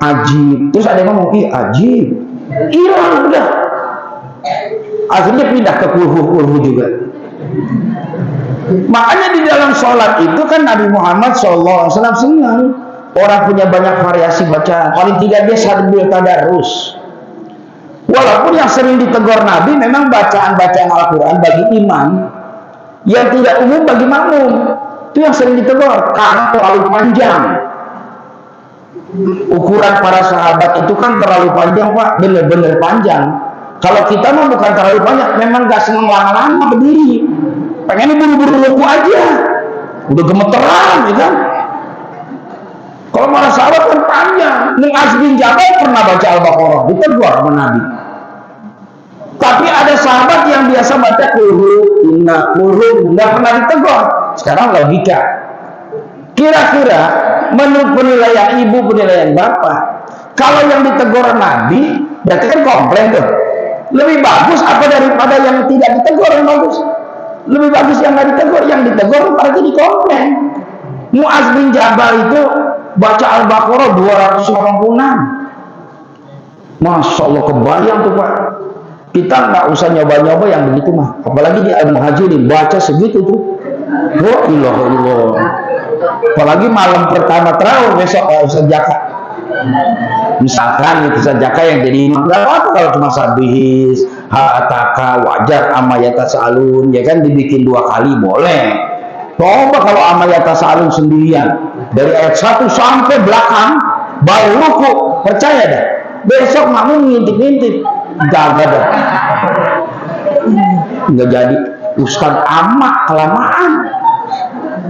ajib. Terus ada yang ngomong, "Ih, ajib." Hilang udah. Akhirnya pindah ke kulhu juga. Makanya di dalam sholat itu kan Nabi Muhammad SAW senang orang punya banyak variasi bacaan. Paling tidak dia sambil tadarus. Walaupun yang sering ditegur Nabi memang bacaan-bacaan Al-Quran bagi imam, yang tidak umum bagi makmum. Itu yang sering ditegur karena terlalu panjang. Ukuran para sahabat itu kan terlalu panjang, Pak, benar-benar panjang. Kalau kita mah bukan terlalu banyak, memang gak senang lama-lama berdiri, pengennya buru-buru luku aja, udah gemeteran, ya kan? Kalau para sahabat kan panjang. Mu'adz bin Jabal pernah baca Al-Baqarah, ditegur sama Nabi. Tapi ada sahabat yang biasa baca kulhu, inna, kulhu, nggak pernah ditegur. Sekarang logika, kira-kira menurut penilaian ibu, penilaian bapak, kalau yang ditegur Nabi, berarti kan komplain tuh. Lebih bagus apa daripada yang tidak ditegur yang bagus? Lebih bagus yang nggak ditegur, yang ditegur apalagi dikomplain. Mu'adz bin Jabal itu baca Al-Baqarah 286. Masya Allah, kebayang tuh Pak. Kita nggak usah nyoba-nyoba yang begitu mah. Apalagi di Al-Muhajirin baca segitu tuh. Oh ilaha illallah. Apalagi malam pertama terawih besok Ustaz Jaka. Misalkan itu Ustaz Jaka yang jadi imam, nggak apa-apa kalau cuma sabihis, ha'ataka, wajar, amayata sa'alun, ya kan dibikin 2 kali boleh. Coba kalau amayata sa'alun sendirian dari ayat 1 sampai belakang baru ruku, percaya dah. Besok makmum ngintip-ngintip, jaga dah. Nggak jadi Ustaz amak kelamaan.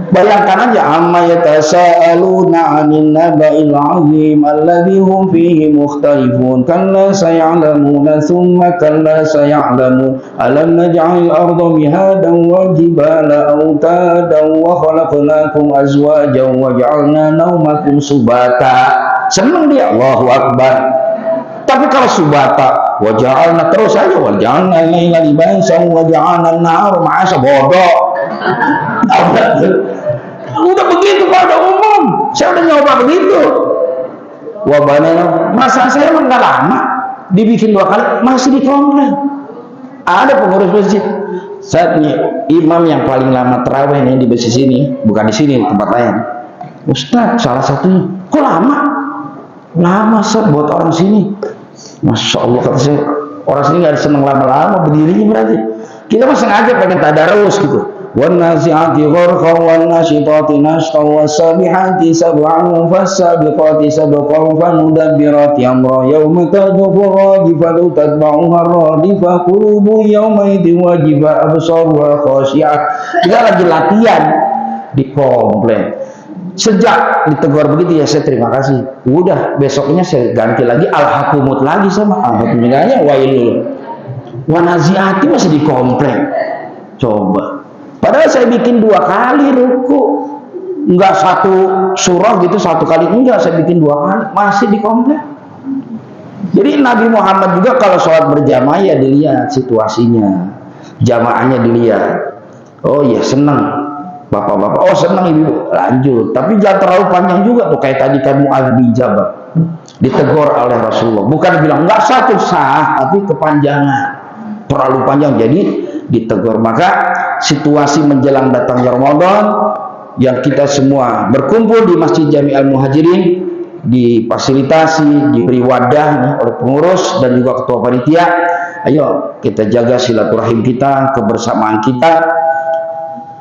Bayangkan aja amma yatasaaluna 'anil naba'il 'azim alladzi hum fihi mukhtalifun kalla saya'lamuna thumma kalla saya'lamun alam naj'alil arda mihadan wal jibala awtadan wa khalaqnakum azwajan wa ja'alna naumakum subata. Senang dia, Allahu Akbar. Tapi kalau subata wa ja'alna terus aja wa ja'alna laila libasan wa ja'alna an-nahara ma'asha, bodoh. Udah begitu kalau udah umum, saya udah nyoba begitu. Wabana, masa saya emang nggak lama, dibikin 2 kali masih dikomplain. Ada pengurus masjid, saat ini imam yang paling lama terawih nih di masjid sini, bukan di sini tempat lain. Ustaz, salah satunya, kok lama? Lama Ustaz buat orang sini. Masya Allah, kata saya, orang sini nggak seneng lama-lama berdirinya berarti. Kita mah sengaja pengen tadarus gitu. والنازعات غرقا والناشطات نشطا والسابحات سبعا فالسابقات سبقا فالمدبرات أمرا يوم ترجف الراجفة تتبعها الرادفة قلوب يومئذ واجفة أبصارها خاشعة. Kita lagi latihan dikomplain. Sejak ditegur begitu ya saya terima kasih. Udah besoknya saya ganti lagi al-hakumut lagi sama al-hakumutnya wailul. Wanaziati masih dikomplain. Coba. Padahal saya bikin 2 kali ruku, enggak 1 surah gitu 1 kali, enggak, saya bikin 2 kali, masih dikomplain. Jadi Nabi Muhammad juga kalau sholat berjamaah ya dilihat situasinya, jamaahnya dilihat. Oh iya, senang bapak-bapak. Oh senang ibu, lanjut. Tapi jangan terlalu panjang juga tuh, kayak tadi kan Mu'adz bin Jabal ditegur oleh Rasulullah. Bukan bilang nggak satu sah, tapi kepanjangan, terlalu panjang, jadi ditegur. Maka situasi menjelang datangnya Ramadan, yang kita semua berkumpul di Masjid Jami Al-Muhajirin, difasilitasi, diberi wadah oleh pengurus dan juga ketua panitia. Ayo kita jaga silaturahim kita, kebersamaan kita.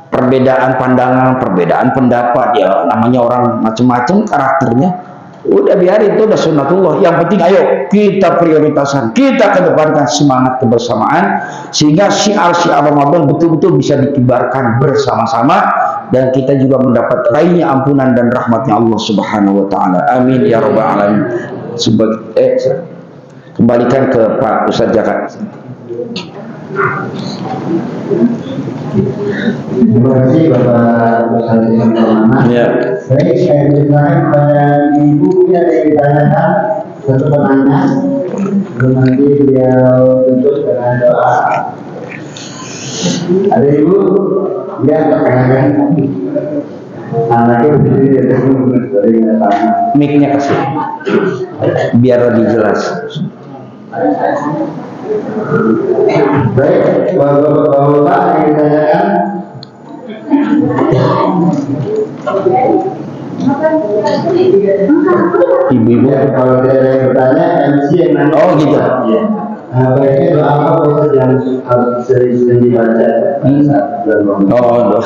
Perbedaan pandangan, perbedaan pendapat, ya namanya orang macam-macam karakternya, udah biarin, itu udah sunnatullah. Yang penting ayo kita prioritaskan, kita kedepankan semangat kebersamaan, sehingga syiar-syiar Ramadan betul-betul bisa dikibarkan bersama-sama, dan kita juga mendapat raihnya ampunan dan rahmatnya Allah Subhanahu wa taala. Amin ya rabbal alamin. Kembalikan ke Pak Ustadz Jaka. Terima kasih Bapak Ustadz yang terhormat. Ya. Baik, saya berikan kepada Ibu yang ada yang ditanyakan, satu pertanyaan, lalu nanti beliau tutup dengan doa. Ada Ibu yang perkenalkan anaknya berdiri di atas Mic-nya kasih, biar lebih jelas. Baik, Bapak yang ditanyakan. Ibu-ibu, Kalau tidak ada yang bertanya, MC yang nanya. oh gitu. Iya. Baiknya doa apa Ustaz yang harus sering dibaca saat bulan Ramadan? Oh,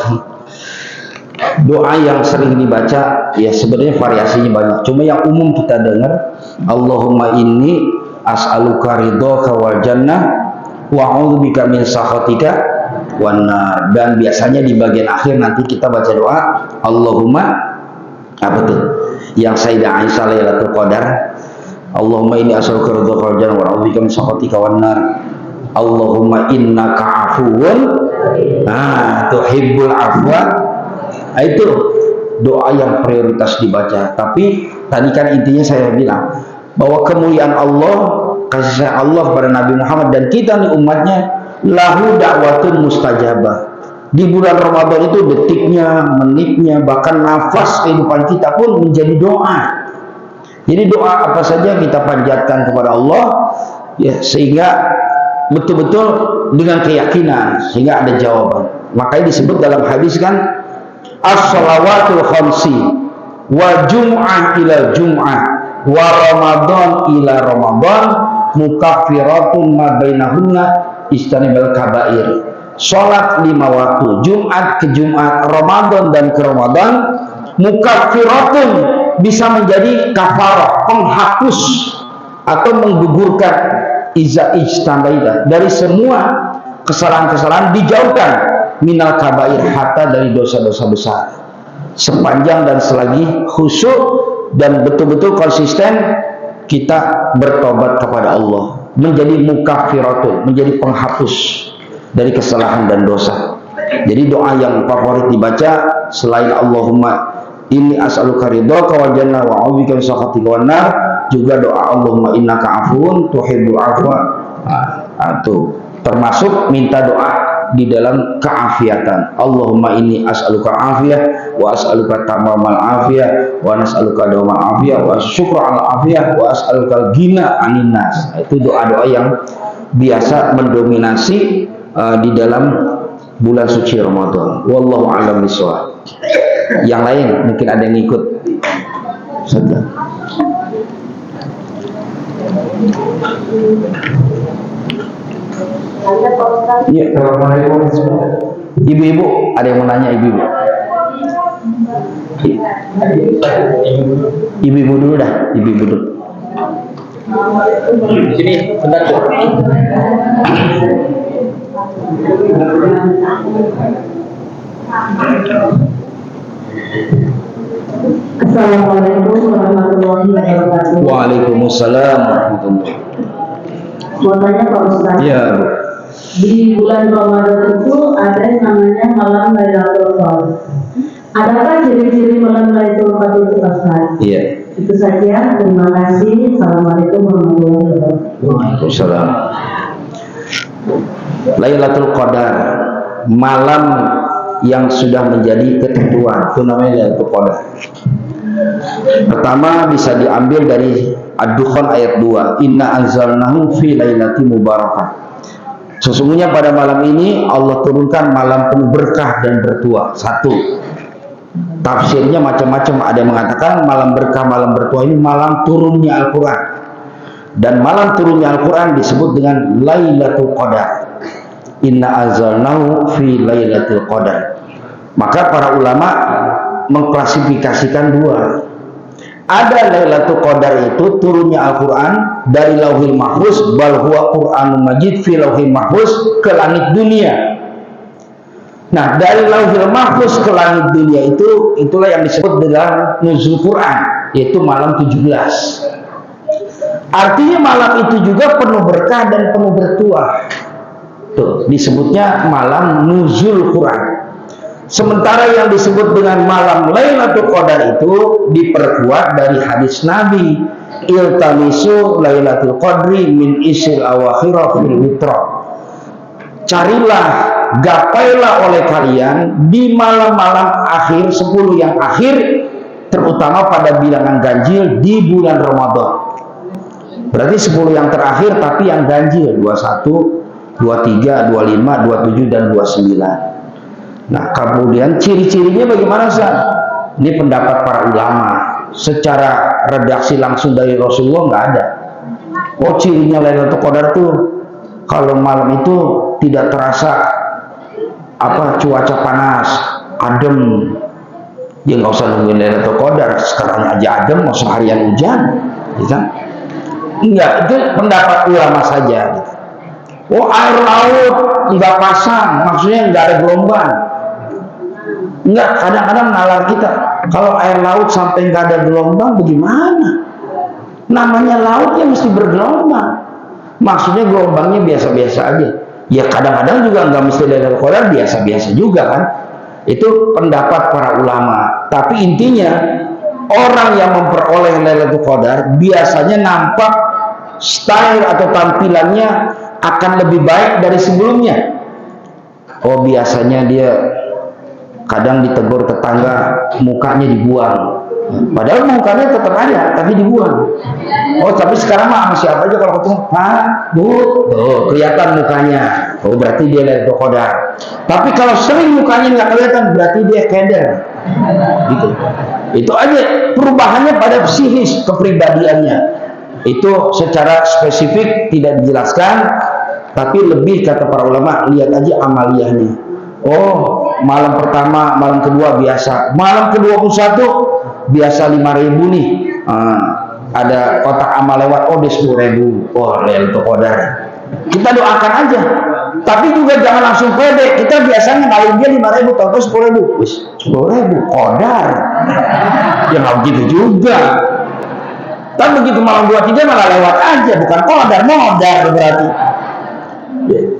doa yang sering dibaca ya sebenarnya variasinya banyak. Cuma yang umum kita dengar, Allahumma inni as'aluka ridhaka wal jannah wa a'udzubika min sakhatika wan nar. Dan biasanya di bagian akhir nanti kita baca doa Allahumma apa tuh? Yang Sayyidah Aisyah Lailatul Qadar. Allahumma inni as'aluka ridhaka wal jannah wa a'udzubika min sakhatika wan nar. Allahumma innaka afuwun tuhibbul afwa. Nah, itu doa yang prioritas dibaca. Tapi tadi kan intinya saya bilang bahwa kemuliaan Allah, kasih sayang Allah kepada Nabi Muhammad dan kita nih umatnya, lahu da'watun mustajabah. Di bulan Ramadan itu detiknya, menitnya, bahkan nafas kehidupan kita pun menjadi doa. Jadi doa apa saja kita panjatkan kepada Allah, ya, sehingga betul-betul dengan keyakinan, sehingga ada jawaban. Makanya disebut dalam hadis kan, as-salawatul khamsi wa jum'ah ila jum'ah wa ramadan ila ramadan mukaffiratun ma bainahunna istanibal kabair. Salat 5 waktu, Jumat ke Jumat, Ramadan dan ke Ramadan, mukaffiratun bisa menjadi kafarah, penghapus atau menggugurkan iza ijtanaida dari semua kesalahan-kesalahan, dijauhkan minal kabair, hatta dari dosa-dosa besar, sepanjang dan selagi khusyuk dan betul-betul konsisten kita bertobat kepada Allah, menjadi mukaffiratun, menjadi penghapus dari kesalahan dan dosa. Jadi doa yang favorit dibaca selain Allahumma inni as'aluka ridhaka wal jannah wa a'udzubika min sakhatika wan nar, juga doa Allahumma innaka afuwun tuhibbul afwa. Itu termasuk minta doa di dalam keafiatan. Allahumma inni as'aluka afiyah wa as'aluka tamamal afiyah wa nas'aluka dawamal afiyah wa syukra al afiyah wa as'aluka ghina anin nas. Itu doa-doa yang biasa mendominasi di dalam bulan suci Ramadan. Wallahu a'lam bishawab. Yang lain mungkin ada yang ikut. Sudah. Iya. Ibu-ibu, ada yang mau nanya ibu-ibu? Ibu-ibu dulu dah, ibu-ibu dulu. Sini, bentar. Assalamualaikum warahmatullahi wabarakatuh. Waalaikumsalam warahmatullahi. Mau tanya Pak Ustaz. Iya. Di bulan Ramadan itu ada yang namanya malam Lailatul Qadar. Adakah ciri-ciri malam Lailatul Qadar itu Ustaz? Iya. Itu saja. Terima kasih. Assalamualaikum warahmatullahi wabarakatuh. Waalaikumsalam. Lailatul Qadar, malam yang sudah menjadi ketentuan. Itu namanya Lailatul Qadar. Pertama bisa diambil dari Ad-Dukhan ayat 2. Inna anzalnahu fi lailatin mubarakah. Sesungguhnya pada malam ini Allah turunkan malam penuh berkah dan bertuah. Satu. Tafsirnya macam-macam. Ada yang mengatakan malam berkah, malam bertuah ini malam turunnya Al-Quran. Dan malam turunnya Al-Quran disebut dengan Lailatul Qadar. Inna anzalnahu fi lailatul qadar. Maka para ulama mengklasifikasikan dua. Ada Lailatul Qadar itu turunnya Al-Quran dari Lauhil Mahfuz, bal huwa Qur'anun Majid fi Lauhil Mahfuz, ke langit dunia. Nah, dari Lauhil Mahfuz ke langit dunia itulah yang disebut dengan nuzul Quran, yaitu malam 17. Artinya malam itu juga penuh berkah dan penuh bertuah. Tuh, disebutnya malam nuzul Quran. Sementara yang disebut dengan malam Lailatul Qadar itu diperkuat dari hadis Nabi, iltamisu Lailatul Qadri min isil awakhirah fil witra. Carilah, gapailah oleh kalian di malam-malam akhir 10 yang akhir, terutama pada bilangan ganjil di bulan Ramadan. Berarti 10 yang terakhir tapi yang ganjil 21, 23, 25, 27 dan 29. Nah, kemudian ciri-cirinya bagaimana, Ustaz? Ini pendapat para ulama. Secara redaksi langsung dari Rasulullah nggak ada. Oh, cirinya Lailatul Qadar tuh kalau malam itu tidak terasa cuaca panas, adem. Ya nggak usah nungguin Lailatul Qadar, sekarang aja adem, mau seharian hujan, gitu. Enggak, itu pendapat ulama saja. Gitu. Oh, air laut nggak pasang, maksudnya nggak ada gelombang. Enggak, kadang-kadang nalar kita, kalau air laut sampai nggak ada gelombang bagaimana? Namanya laut ya mesti bergelombang. Maksudnya gelombangnya biasa-biasa aja. Ya kadang-kadang juga nggak mesti Lailatul Qadar, biasa-biasa juga kan. Itu pendapat para ulama. Tapi intinya orang yang memperoleh Lailatul Qadar biasanya nampak style atau tampilannya akan lebih baik dari sebelumnya. Oh, biasanya dia kadang ditegur tetangga, mukanya dibuang. Padahal mukanya tetap ada, tapi dibuang. Oh, tapi sekarang mah sama siapa aja kalau ketemu, Pak, Bu, oh, kelihatan mukanya. Oh, berarti dia Lailatul Qadar. Tapi kalau sering mukanya nggak kelihatan, berarti dia keder. Gitu. Itu aja perubahannya pada psikis kepribadiannya. Itu secara spesifik tidak dijelaskan, tapi lebih kata para ulama, lihat aja amaliyahnya. Oh, malam pertama, malam kedua biasa. Malam ke-21 biasa 5.000 nih. Ada kotak amal lewat, oh dia 10.000. Oh, Lailatul Qadar. Kita doakan aja. Tapi juga jangan langsung pede. Kita biasanya ngalir dia 5.000, atau 10.000. Wis, 10.000 Qadar. Ya nggak begitu juga. Tapi begitu malam 23 malah lewat aja, bukan Qadar, modar berarti.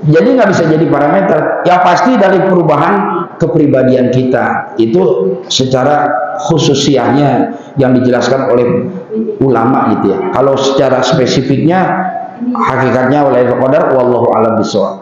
Jadi nggak bisa jadi parameter. Yang pasti dari perubahan kepribadian kita itu secara khususiahnya yang dijelaskan oleh ulama gitu ya. Kalau secara spesifiknya hakikatnya oleh Qadar, wallahu a'lam bishawab.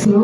So